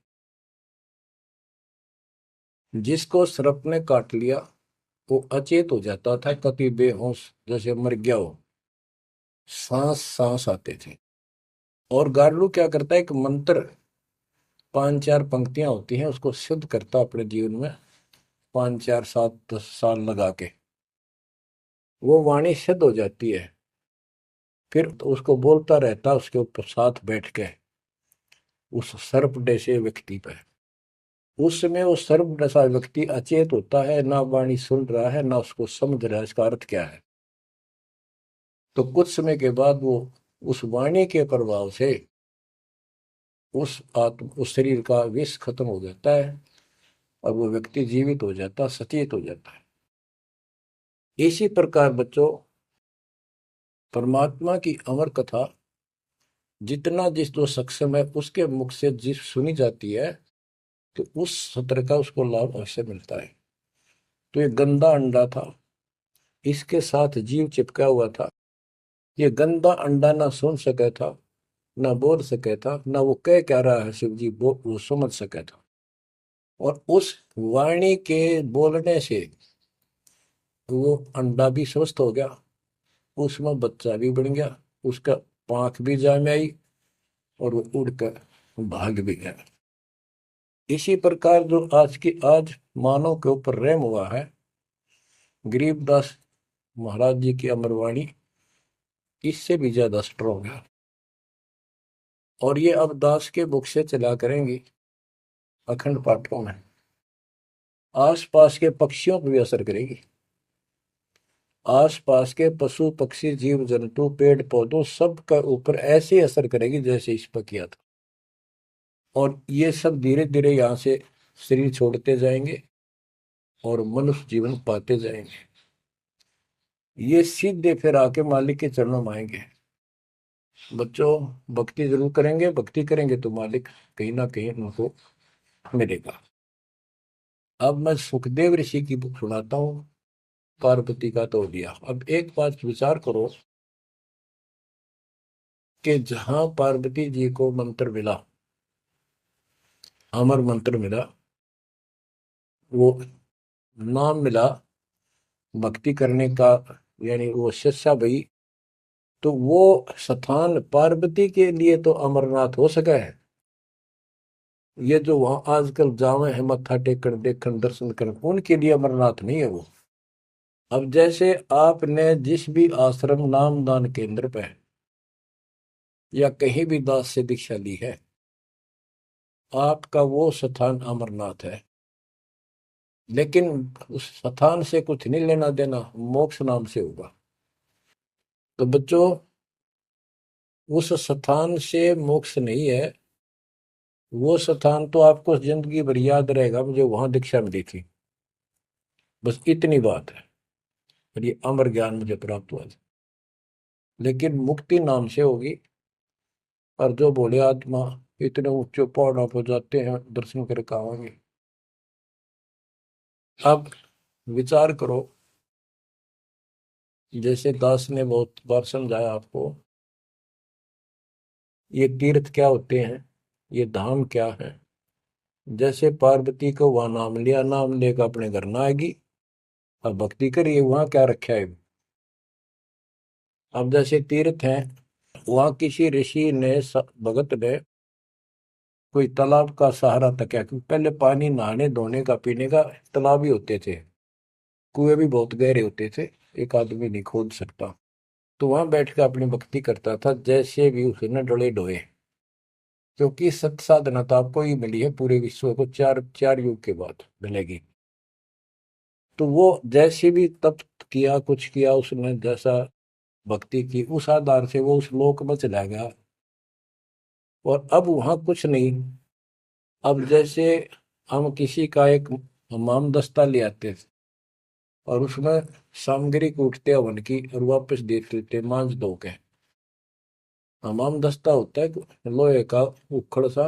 जिसको सर्प ने काट लिया वो अचेत हो जाता था, कति बेहोश जैसे मर गया हो, सांस सांस आते थे। और गार्डू क्या करता है, एक मंत्र 5-4 पंक्तियां होती हैं, उसको सिद्ध करता अपने जीवन में, 5 4 7 10 साल लगा के वो वाणी सिद्ध हो जाती है। फिर तो उसको बोलता रहता उसके ऊपर साथ बैठ के उस सर्प जैसे व्यक्ति पर। उस समय वो सर्प जैसा व्यक्ति अचेत होता है, ना वाणी सुन रहा है ना उसको समझ रहा है इसका अर्थ क्या है। तो कुछ समय के बाद वो उस वाणी के प्रभाव से उस शरीर का विष खत्म हो जाता है और वो व्यक्ति जीवित हो जाता, सचेत हो जाता है। इसी प्रकार बच्चों, परमात्मा की अमर कथा जितना जिस जो सक्षम है उसके मुख से जिस सुनी जाती है, तो उस सत्र का उसको लाभ अवश्य मिलता है। तो ये गंदा अंडा था, इसके साथ जीव चिपका हुआ था। ये गंदा अंडा ना सुन सका था, ना बोल सके था, ना वो कह क्या रहा है शिव जी वो समझ सका था। और उस वाणी के बोलने से वो अंडा भी स्वस्थ हो गया, उसमें बच्चा भी बन गया, उसका पांख भी जाम आई और वो उड़कर भाग भी गया। इसी प्रकार जो आज मानव के ऊपर रहम हुआ है, गरीबदास महाराज जी की अमरवाणी इससे भी ज्यादा स्ट्रोंग है। और ये अब दास के बुक से चला करेंगी अखंड पाठों में, आसपास के पक्षियों पर भी असर करेगी। आसपास के पशु पक्षी जीव जंतु पेड़ पौधों सब का ऊपर ऐसे असर करेगी जैसे इस पर किया था। और ये सब धीरे धीरे यहाँ से शरीर छोड़ते जाएंगे और मनुष्य जीवन पाते जाएंगे। ये सीधे फिर आके मालिक के चरणों में आएंगे। बच्चों, भक्ति जरूर करेंगे, भक्ति करेंगे तो मालिक कहीं ना कहीं उनको मिलेगा। अब मैं सुखदेव ऋषि की बुक सुनाता हूँ, पार्वती का तौलिया। अब एक बात विचार करो कि जहां पार्वती जी को मंत्र मिला, अमर मंत्र मिला, वो नाम मिला भक्ति करने का, यानी वो शिष्या भई, तो वो स्थान पार्वती के लिए तो अमरनाथ हो सका है। ये जो वहां आजकल जावे हैं मत्था टेकन देखन दर्शन करन, उनके लिए अमरनाथ नहीं है वो। अब जैसे आपने जिस भी आश्रम नाम दान केंद्र पे या कहीं भी दास से दीक्षा ली है, आपका वो स्थान अमरनाथ है। लेकिन उस स्थान से कुछ नहीं लेना देना, मोक्ष नाम से होगा। तो बच्चों, उस स्थान से मोक्ष नहीं है, वो स्थान तो आपको जिंदगी भर याद रहेगा, मुझे वहां दीक्षा मिली थी, बस इतनी बात है। और ये अमर ज्ञान मुझे प्राप्त हुआ था। लेकिन मुक्ति नाम से होगी। और जो बोले आत्मा इतने ऊंचे पहाड़ों पर जाते हैं दर्शन करके आएंगे। अब विचार करो, जैसे दास ने बहुत बार समझाया आपको, ये तीर्थ क्या होते हैं, ये धाम क्या है। जैसे पार्वती को वहां नाम लिया, नाम लेकर अपने घर ना आएगी, अब भक्ति करिए, वहां क्या रखा है। अब जैसे तीर्थ हैं, वहां किसी ऋषि ने भगत ने कोई तालाब का सहारा तक है, क्योंकि पहले पानी नहाने धोने का पीने का तालाब ही होते थे, कुएं भी बहुत गहरे होते थे, एक आदमी नहीं खोद सकता। तो वहां बैठ कर अपनी भक्ति करता था, जैसे भी उसने डले डोए। क्योंकि सत साधना तो आपको ही मिली है, पूरे विश्व को चार चार युग के बाद मिलेगी। तो वो जैसे भी तप किया, कुछ किया उसने, जैसा भक्ति की, उस आधार से वो उस लोक में चला गया। और अब वहां कुछ नहीं। अब जैसे हम किसी का एक हमाम दस्ता ले आते थे और उसमें सामग्री कूटते हवन की और वापस देते थे मांझ धो के। हमाम दस्ता होता है लोहे का उखड़ सा,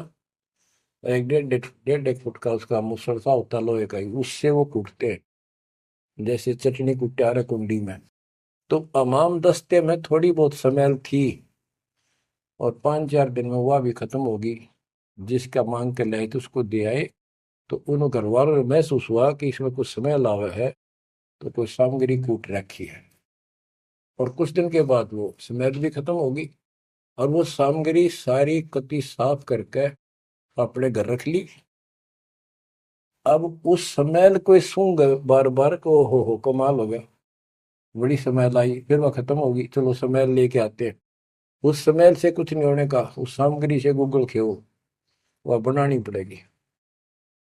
एक डेढ़ एक फुट का उसका मुसड़ सा होता है लोहे का ही, उससे वो कूटते हैं जैसे चटनी कुटे आ रहे कुंडी में। तो हमाम दस्ते में थोड़ी बहुत स्मेल थी और 5-4 दिन में वह भी खत्म होगी। जिसका मांग के लाए थे उसको दे आए, तो उन घर वालों ने महसूस हुआ कि इसमें कुछ स्मेल आवा है, तो कोई सामग्री कूट रखी है। और कुछ दिन के बाद वो स्मेल भी खत्म होगी और वो सामग्री सारी कति साफ करके अपने घर रख ली। अब उस स्मेल को सूंघ बार बार को हो कमाल हो गया, बड़ी स्मेल आई, फिर वह खत्म होगी, चलो स्मेल लेके आते हैं। उस स्मेल से कुछ नहीं होने का, उस सामग्री से गूगल खेओ, वह बनानी पड़ेगी।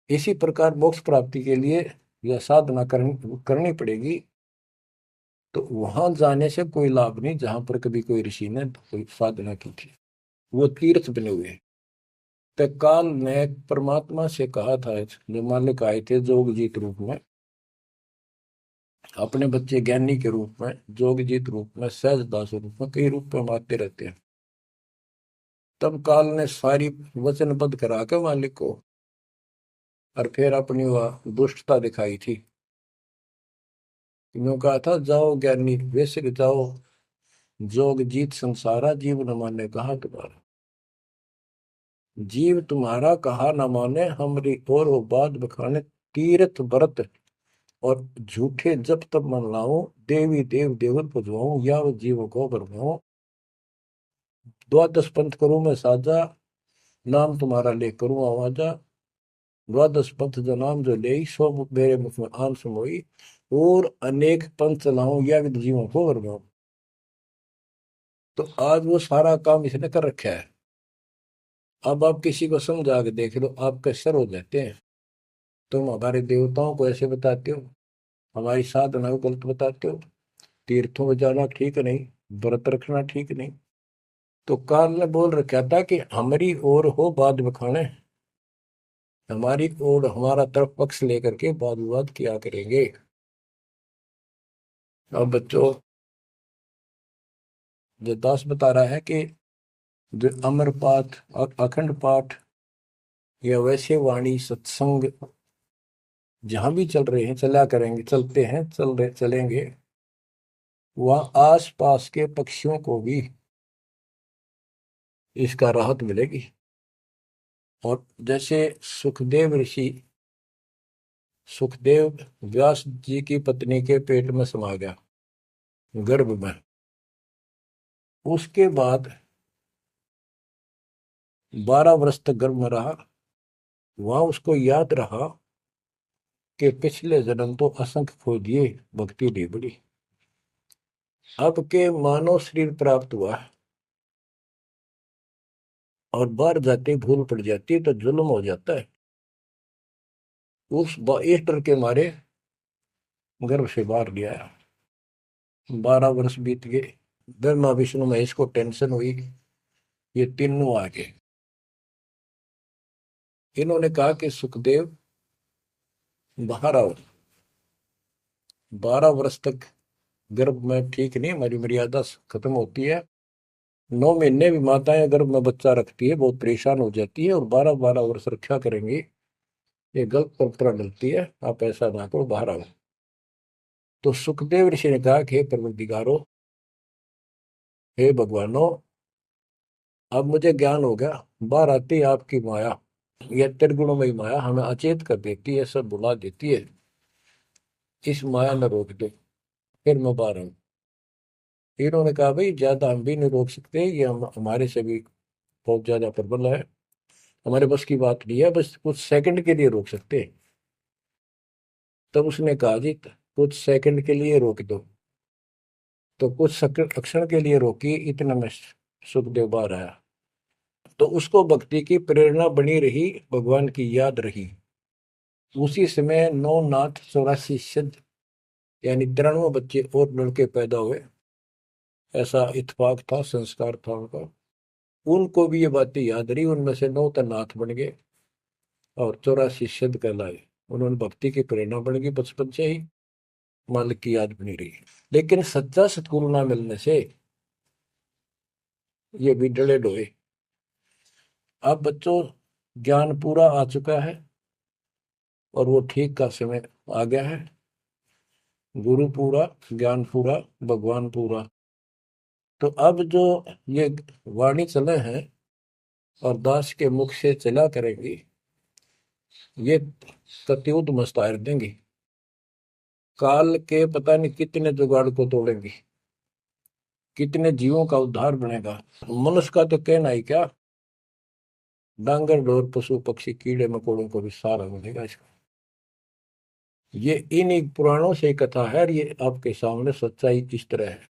इसी प्रकार मोक्ष प्राप्ति के लिए यह साधना करनी पड़ेगी। तो वहां जाने से कोई लाभ नहीं जहां पर कभी कोई ऋषि ने कोई साधना की थी, वो तीर्थ बने हुए हैं। तो काल ने परमात्मा से कहा था, जो मालिक आए थे जोगजीत रूप में, अपने बच्चे ज्ञानी के रूप में, जोगजीत रूप में, सहजदास रूप में, कई रूप में आते रहते हैं। तब काल ने सारी वचनबद्ध करा के मालिक को और फिर अपनी वह दुष्टता दिखाई थी। यूं कहा था, जाओ ज्ञानी वैसे जाओ, जोग जीत संसारा, जीव न माने कहा तुम्हारा। जीव तुम्हारा कहा न माने, हमरी और वो बात बखाने, तीर्थ व्रत और झूठे जब तब मन लाऊं, देवी देव देवल पुजवाऊं, या वो जीव को बरमाऊं। द्वादश पंथ करूं मैं साजा, नाम तुम्हारा ले करूं आवाजा। द्वादश पंथ जो नाम जो ले, सो मेरे मुख में आन समोई, और अनेक पंथ चलाऊं, या विद जीवों को बरमाऊं। तो आज वो सारा काम इसने कर रखा है। अब आप किसी को समझा के देख लो, आपके सर हो जाते हैं। तुम हमारे देवताओं को ऐसे बताते हो, हमारी साधना को गलत बताते हो, तीर्थों में जाना ठीक नहीं, व्रत रखना ठीक नहीं। तो काल ने बोल रखा था कि हमारी ओर हो बात बखाने, हमारी ओर हमारा तरफ पक्ष लेकर के वाद विवाद किया करेंगे। अब बच्चों, जो दास बता रहा है कि जो अमर पाठ और अखंड पाठ या वैसे वाणी सत्संग जहां भी चल रहे हैं, चला करेंगे, चलते हैं, चल रहे चलेंगे, वहां आस पास के पक्षियों को भी इसका राहत मिलेगी। और जैसे सुखदेव ऋषि, सुखदेव व्यास जी की पत्नी के पेट में समा गया, गर्भ में। उसके बाद 12 वर्ष तक गर्भ में रहा। वहां उसको याद रहा कि पिछले जन्म तो असंख्य खो दिए, भक्ति नहीं बड़ी। अब के मानव शरीर प्राप्त हुआ और बाहर जाते भूल पड़ जाती है तो जुल्म हो जाता है। इस डर के मारे गर्भ से बाहर लिया। 12 वर्ष बीत गए, ब्रह्मा विष्णु महेश को टेंशन हुई, ये तीनों आ गए। इन्होंने कहा कि सुखदेव बाहर आओ। 12 वर्ष तक गर्भ में ठीक नहीं, हमारी मर्यादा खत्म होती है। 9 महीने भी माताएं गर्भ में बच्चा रखती है, बहुत परेशान हो जाती है, और 12-12 वर्ष रक्षा करेंगी, ये गलत परंपरा डलती है, आप ऐसा ना करो, बाहर आओ। तो सुखदेव ऋषि ने कहा कि हे परवरदिगारो, हे भगवानो, अब मुझे ज्ञान हो गया, बाहर आती है आपकी माया, यह त्रिगुणमयी माया हमें अचेत कर देती है, सब बुला देती है, इस माया ने रोक दो, फिर मैं बाहर आऊं। इन्होंने कहा भाई ज्यादा हम भी नहीं रोक सकते, ये हमारे से भी बहुत ज्यादा प्रबल है, हमारे बस की बात नहीं है, बस कुछ सेकंड के लिए रोक सकते हैं। तब उसने कहा जी कुछ सेकंड के लिए रोक दो। तो कुछ क्षण के लिए रोकी, इतना में सुखदेव बाहर आया। तो उसको भक्ति की प्रेरणा बनी रही, भगवान की याद रही। उसी समय 9 नाथ 84 सिद्ध, यानी 93 बच्चे और लड़के पैदा हुए। ऐसा इत्तेफाक था, संस्कार था उनका। उनको भी ये बातें याद रही, उनमें से 9 तो नाथ बन गए। और 84 सिद्ध कहलाए। उन्होंने भक्ति की प्रेरणा बन गई बचपन से ही, मालिक की याद बनी रही। लेकिन सच्चा सतगुरु ना मिलने से ये भी डले डोए। अब बच्चों ज्ञान पूरा आ चुका है और वो ठीक का समय आ गया है। गुरु पूरा, ज्ञान पूरा, भगवान पूरा। तो अब जो ये वाणी चले हैं और दास के मुख से चला करेंगी, ये कतियुत मस्तार देंगी। काल के पता नहीं कितने जुगाड़ को तोड़ेंगी, कितने जीवों का उद्धार बनेगा। मनुष्य का तो कहना ही क्या, डांगर डोर पशु पक्षी कीड़े मकोड़ों को भी सहारा मिलेगा इसका। ये इन पुराणों से कथा है, ये आपके सामने सच्चाई इस तरह है।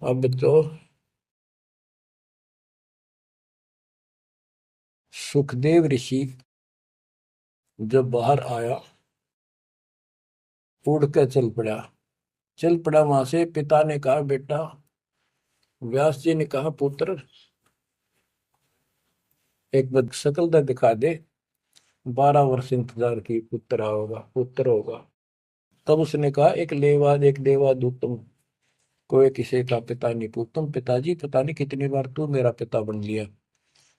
अब तो सुखदेव ऋषि जब बाहर आया, उड़ कर चल पड़ा वहां से। पिता ने कहा बेटा, व्यास जी ने कहा पुत्र, एक बार शकल दिखा दे। 12 वर्ष इंतजार की, पुत्र होगा पुत्र होगा। तब उसने कहा एक देवा दूतम, कोई किसी का पिता नहीं पूतम। पिताजी पता नहीं कितनी बार तू मेरा पिता बन लिया,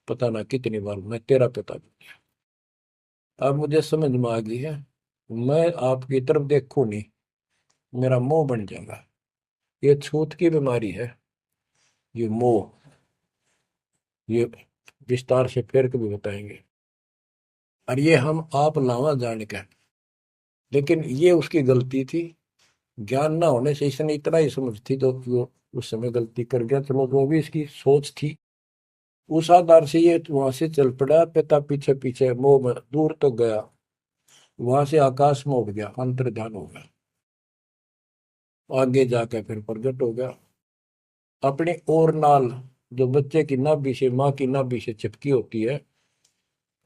पता ना कितनी बार मैं तेरा पिता बन लिया। अब मुझे समझ में आ गई है, मैं आपकी तरफ देखूं नहीं, मेरा मोह बन जाएगा। ये छूत की बीमारी है, ये मोह। ये विस्तार से फिर कभी बताएंगे। और ये हम आप लावा जान के, लेकिन ये उसकी गलती थी। ज्ञान ना होने से इसने इतना ही समझ थी तो वो उस समय गलती कर गया। चलो जो भी इसकी सोच थी, उस आधार से ये वहां से चल पड़ा। पिता पीछे पीछे मोह में दूर तक गया, वहां से आकाश में उड़ गया, अंतर्ध्यान हो गया। आगे जाकर फिर प्रकट हो गया अपनी और नाल, जो बच्चे की नाभि से, माँ की नाभि से चिपकी होती है,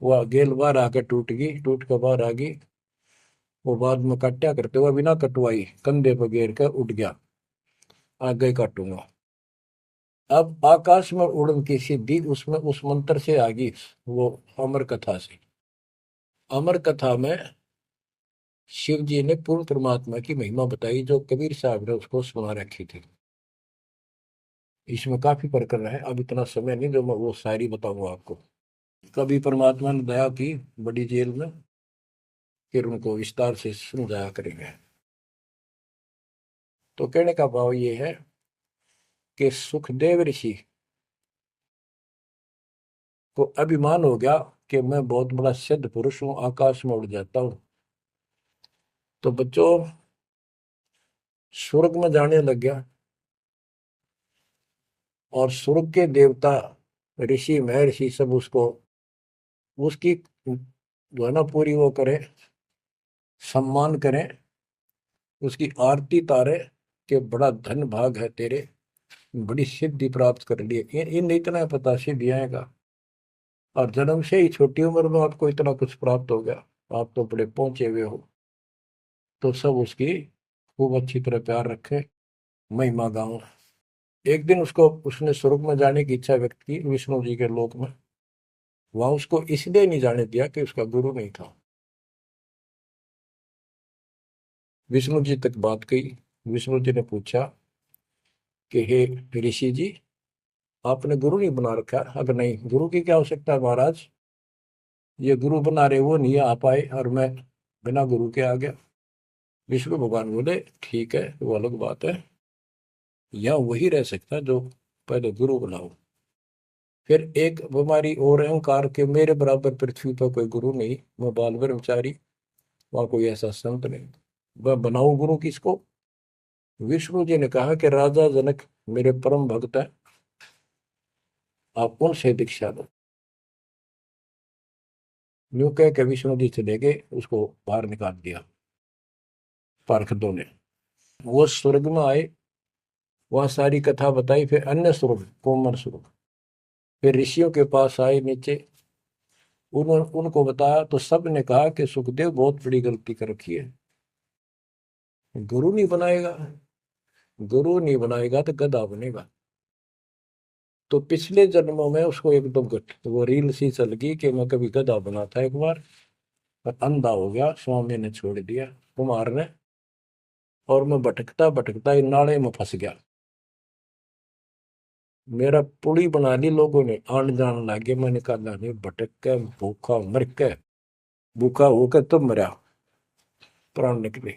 वह गेल बाहर आकर टूट गई, टूट कर बाहर आ गई। वो बाद में काटा करते हुए बिना कटवाई कंधे पर घेर कर उठ गया, आगे काटूंगा। अब आकाश में उड़न की सिद्धि उसमें उस मंत्र से आ गई, वो अमर कथा से। अमर कथा में शिव जी ने पूर्ण परमात्मा की महिमा बताई, जो कबीर साहब ने उसको सुना रखी थी। इसमें काफी प्रकरण है, अब इतना समय नहीं जो मैं वो शायरी बताऊंगा आपको। कभी परमात्मा ने दया की बड़ी जेल में, फिर उनको विस्तार से समझाया करेंगे। तो कहने का भाव ये है कि सुखदेव ऋषि को अभिमान हो गया कि मैं बहुत बड़ा सिद्ध पुरुष हूं, आकाश में उड़ जाता हूं। तो बच्चों स्वर्ग में जाने लग गया, और स्वर्ग के देवता ऋषि महर्षि सब उसको, उसकी जो है ना पूरी वो करें, सम्मान करें, उसकी आरती तारे कि बड़ा धन भाग है तेरे, बड़ी सिद्धि प्राप्त कर ली। इन इतना पता सिद्धि आएगा, और जन्म से ही छोटी उम्र में आपको इतना कुछ प्राप्त हो गया, आप तो बड़े पहुंचे हुए हो। तो सब उसकी खूब अच्छी तरह प्यार रखे, महिमा गाओ। एक दिन उसको, उसने स्वर्ग में जाने की इच्छा व्यक्त की विष्णु जी के लोक में। वहां उसको इसलिए नहीं जाने दिया कि उसका गुरु नहीं था। विष्णु जी तक बात कही। विष्णु जी ने पूछा कि हे ऋषि जी, आपने गुरु नहीं बना रखा? अगर नहीं, गुरु की क्या आवश्यकता है महाराज, ये गुरु बना रहे वो नहीं आ पाए और मैं बिना गुरु के आ गया। विष्णु भगवान बोले ठीक है, वो अलग बात है, या वही रह सकता जो पहले गुरु बनाओ। फिर एक बीमारी और अहंकार के, मेरे बराबर पृथ्वी पर कोई गुरु नहीं, मैं बाल ब्रह्मचारी, वहां कोई ऐसा संत नहीं, मैं बनाऊं गुरु किसको? विष्णु जी ने कहा कि राजा जनक मेरे परम भक्त है, आप उनसे दीक्षा लो। यूं कह के विष्णु जी चले गए, उसको बाहर निकाल दिया पार्षदों ने। वो स्वर्ग में आए, वहां सारी कथा बताई। फिर अन्य स्वर्ग, कोमर स्वर्ग, फिर ऋषियों के पास आए नीचे, उन्होंने उनको बताया तो सब ने कहा कि सुखदेव बहुत बड़ी गलती कर रखी है, गुरु नहीं बनाएगा, गुरु नहीं बनाएगा तो गधा बनेगा। तो पिछले जन्मों में उसको एकदम वो रील सी चल गई कि मैं कभी गधा बना था एक बार, और अंधा हो गया, स्वामी ने छोड़ दिया, कुमार ने, और मैं भटकता भटकता इन नाले में फंस गया। मेरा पुली बना ली लोगों ने, आन जान लगे, मैंने कहा नहीं, भटक के भूखा मर के, भूखा होकर तब मरा, प्राण निकले।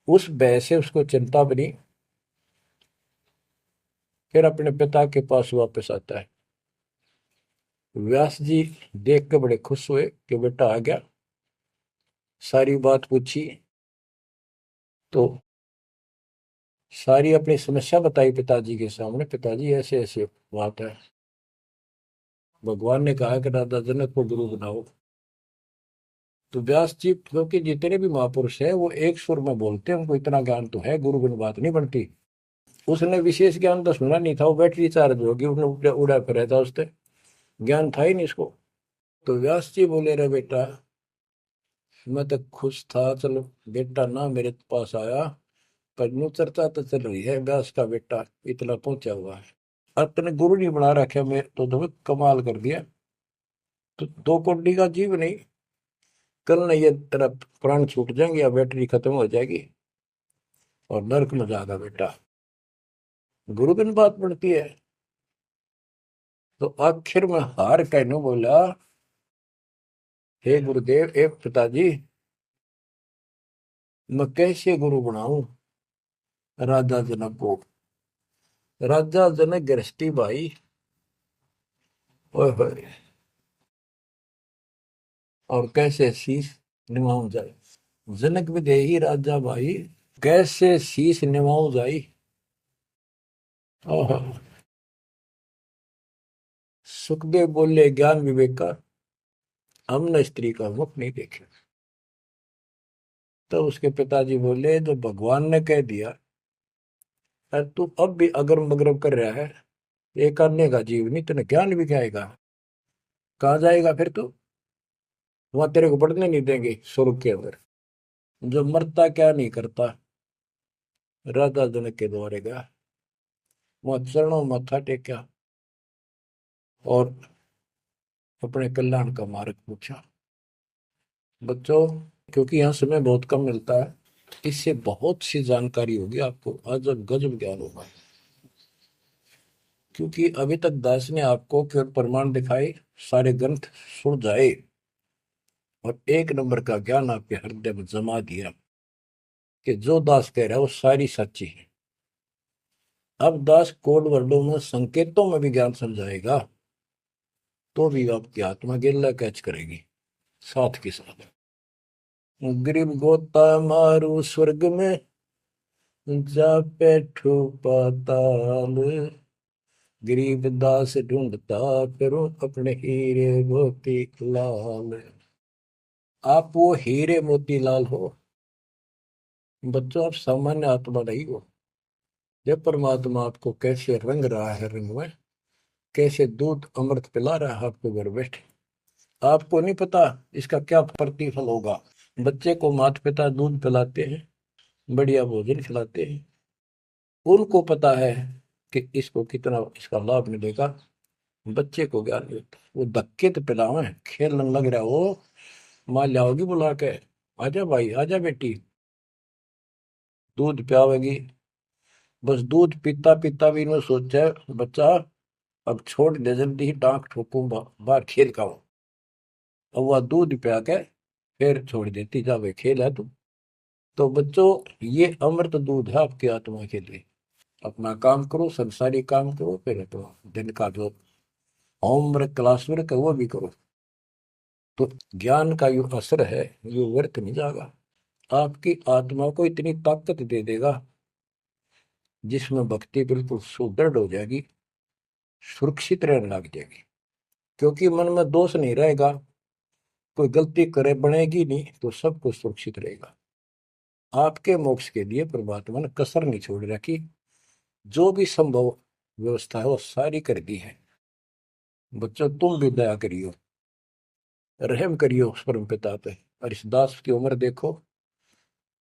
उस भय से उसको चिंता बनी, फिर अपने पिता के पास वापस आता है। व्यास जी देख के बड़े खुश हुए कि बेटा आ गया, सारी बात पूछी, तो सारी अपनी समस्या बताई पिताजी के सामने। पिताजी ऐसे ऐसे बात है, भगवान ने कहा कि राजा जनक को गुरु बनाओ। तो व्यास जी, क्योंकि जितने भी महापुरुष है वो एक सुर में बोलते हैं, उनको इतना ज्ञान तो है, गुरु बिन बात नहीं बनती। उसने विशेष ज्ञान तो सुना नहीं था, वो बैटरी चार्ज होगी, उसने उड़ा उड़ा फिर था, उससे ज्ञान था ही नहीं इसको। तो व्यास जी बोले, रे बेटा, मैं तो खुश था, चलो बेटा ना मेरे पास आया, पर यूं चर्चा तो चल रही है, व्यास का बेटा इतना पहुंचा हुआ है, अपने गुरु नहीं बना रखे, मैं तो तुम्हें कमाल कर दिया। तो दो कोड़ी का जीव नहीं, कल नहीं ये तेरा प्राण छूट जाएंगे या बैटरी खत्म हो जाएगी और नरक में जाएगा बेटा, गुरु बिन बात पड़ती है। तो आखिर में हार कहने बोला, हे गुरुदेव, ए पिताजी, मैं कैसे गुरु बनाऊं राजा जनक को। राजा जनक गृहस्थी भाई, ओए होए, और कैसे शीश निभाऊं जाए। जनक विदेही राजा भाई, कैसे शीश निभाऊं जाई। ओहो। सुखदेव बोले, ज्ञान विवेक का हमने स्त्री का मुख नहीं देखे। तो उसके पिताजी बोले, जो भगवान ने कह दिया, अरे तू अब भी अगर मगरब कर रहा है, एक करने का जीव नहीं, तेने ज्ञान भी क्या आएगा, कहाँ जाएगा फिर तू, वहां तेरे को बढ़ने नहीं देंगे स्वर्ग के अंदर। जो मरता क्या नहीं करता, राजा जनक के द्वारे गया, वहां चरणों में मत्था टेका और अपने कल्याण का मार्ग पूछा। बच्चों, क्योंकि यहाँ समय बहुत कम मिलता है, इससे बहुत सी जानकारी होगी आपको, अजब गजब ज्ञान होगा। क्योंकि अभी तक दास ने आपको केवल प्रमाण दिखाए, सारे ग्रंथ सुन जाए और एक नंबर का ज्ञान आपके हृदय में जमा दिया कि जो दास कह रहा है वो सारी सच्ची है। अब दास कोड वर्डों में, संकेतों में भी ज्ञान समझाएगा, तो भी आपकी आत्मा गिल्ला कैच करेगी साथ के साथ। गरीब गोता मारू स्वर्ग में, जा बैठो पाताल, गरीब दास ढूंढता करो अपने हीरे मोती लाल। आप वो हीरे मोती लाल हो बच्चों, आप सामान्य आत्मा नहीं हो। जब परमात्मा आपको कैसे रंग रहा है, रंग में कैसे दूध अमृत पिला रहा है आपको घर बैठे, आपको नहीं पता इसका क्या प्रतिफल होगा। बच्चे को माता पिता दूध पिलाते हैं, बढ़िया भोजन खिलाते हैं, उनको पता है कि इसको कितना इसका लाभ मिलेगा। बच्चे को ज्ञान नहीं होता, वो धक्के तो पिलावे, खेलने लग रहा हो, माँ लाओगी बुला के, आजा भाई आजा बेटी, दूध पियावेगी। बस दूध पीता पीता भी इन्होंने सोचा, बच्चा अब छोड़ दे, जल्दी ही टांग ठोकूं, बाहर खेल का हूं। अब वह दूध पिया के फिर छोड़ देती, जा भाई खेल है तू। तो बच्चों, ये अमृत दूध है आपकी आत्मा के लिए। अपना काम करो, संसारी काम करो, फिर तो दिन का जो होमवर्क क्लास वर्क है वो भी करो, तो ज्ञान का जो असर है ये व्यर्थ नहीं जाएगा। आपकी आत्मा को इतनी ताकत दे देगा जिसमें भक्ति बिल्कुल सुदृढ़ हो जाएगी, सुरक्षित रहने लग जाएगी। क्योंकि मन में दोष नहीं रहेगा, कोई गलती करे बनेगी नहीं, तो सब कुछ सुरक्षित रहेगा। आपके मोक्ष के लिए परमात्मा ने कसर नहीं छोड़ रखी, जो भी संभव व्यवस्था है वो सारी कर दी है। बच्चों, तुम भी दया करियो, रहम करियो उस परम पिता पे, और इस दास की उम्र देखो,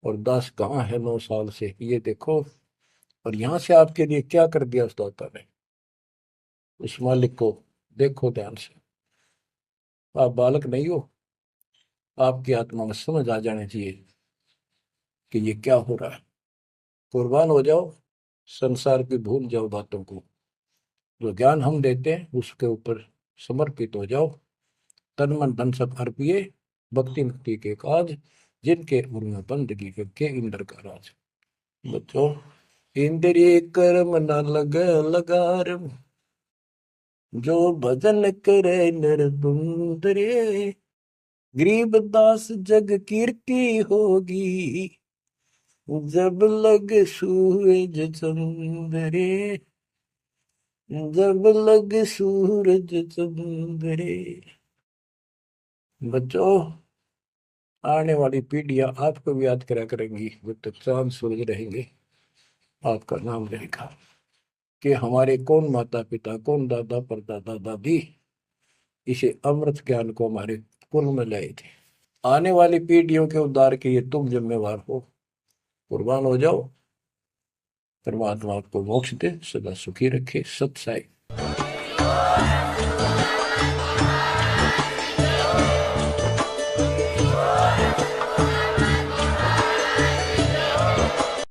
और दास कहाँ है 9 साल से ये देखो, और यहाँ से आपके लिए क्या कर दिया उस दाता ने। उस मालिक को देखो ध्यान से। आप बालक नहीं हो, आपकी आत्मा में समझ आ जानी चाहिए कि ये क्या हो रहा है। कुर्बान हो जाओ, संसार की भूल जाओ बातों को। जो ज्ञान हम देते हैं उसके ऊपर समर्पित हो जाओ। तन मन धन सब अर्पिए, भक्ति मुक्ति के काज, जिनके उनमें बंदगी के इंद्र का राज। बच्चों, इंद्रिय कर्म न लग लगार, जो भजन करे नर तुंदरे, गरीब दास जग कीर्ति होगी, जब लग सूरज चंद्रे, जब लग सूरज चंद्रे। बच्चों, आने वाली पीढ़ियां आपको भी याद करा करेंगी जब तक चांद सूरज रहेंगे। आपका नाम रहेगा कि हमारे कौन माता पिता, कौन दादा परदादा दादी इसे अमृत ज्ञान को हमारे कुल में लाए थे। आने वाली पीढ़ियों के उद्धार के लिए तुम जिम्मेवार हो। कुर्बान हो जाओ। परमात्मा आपको मोक्ष दे, सदा सुखी रखे। सत साई।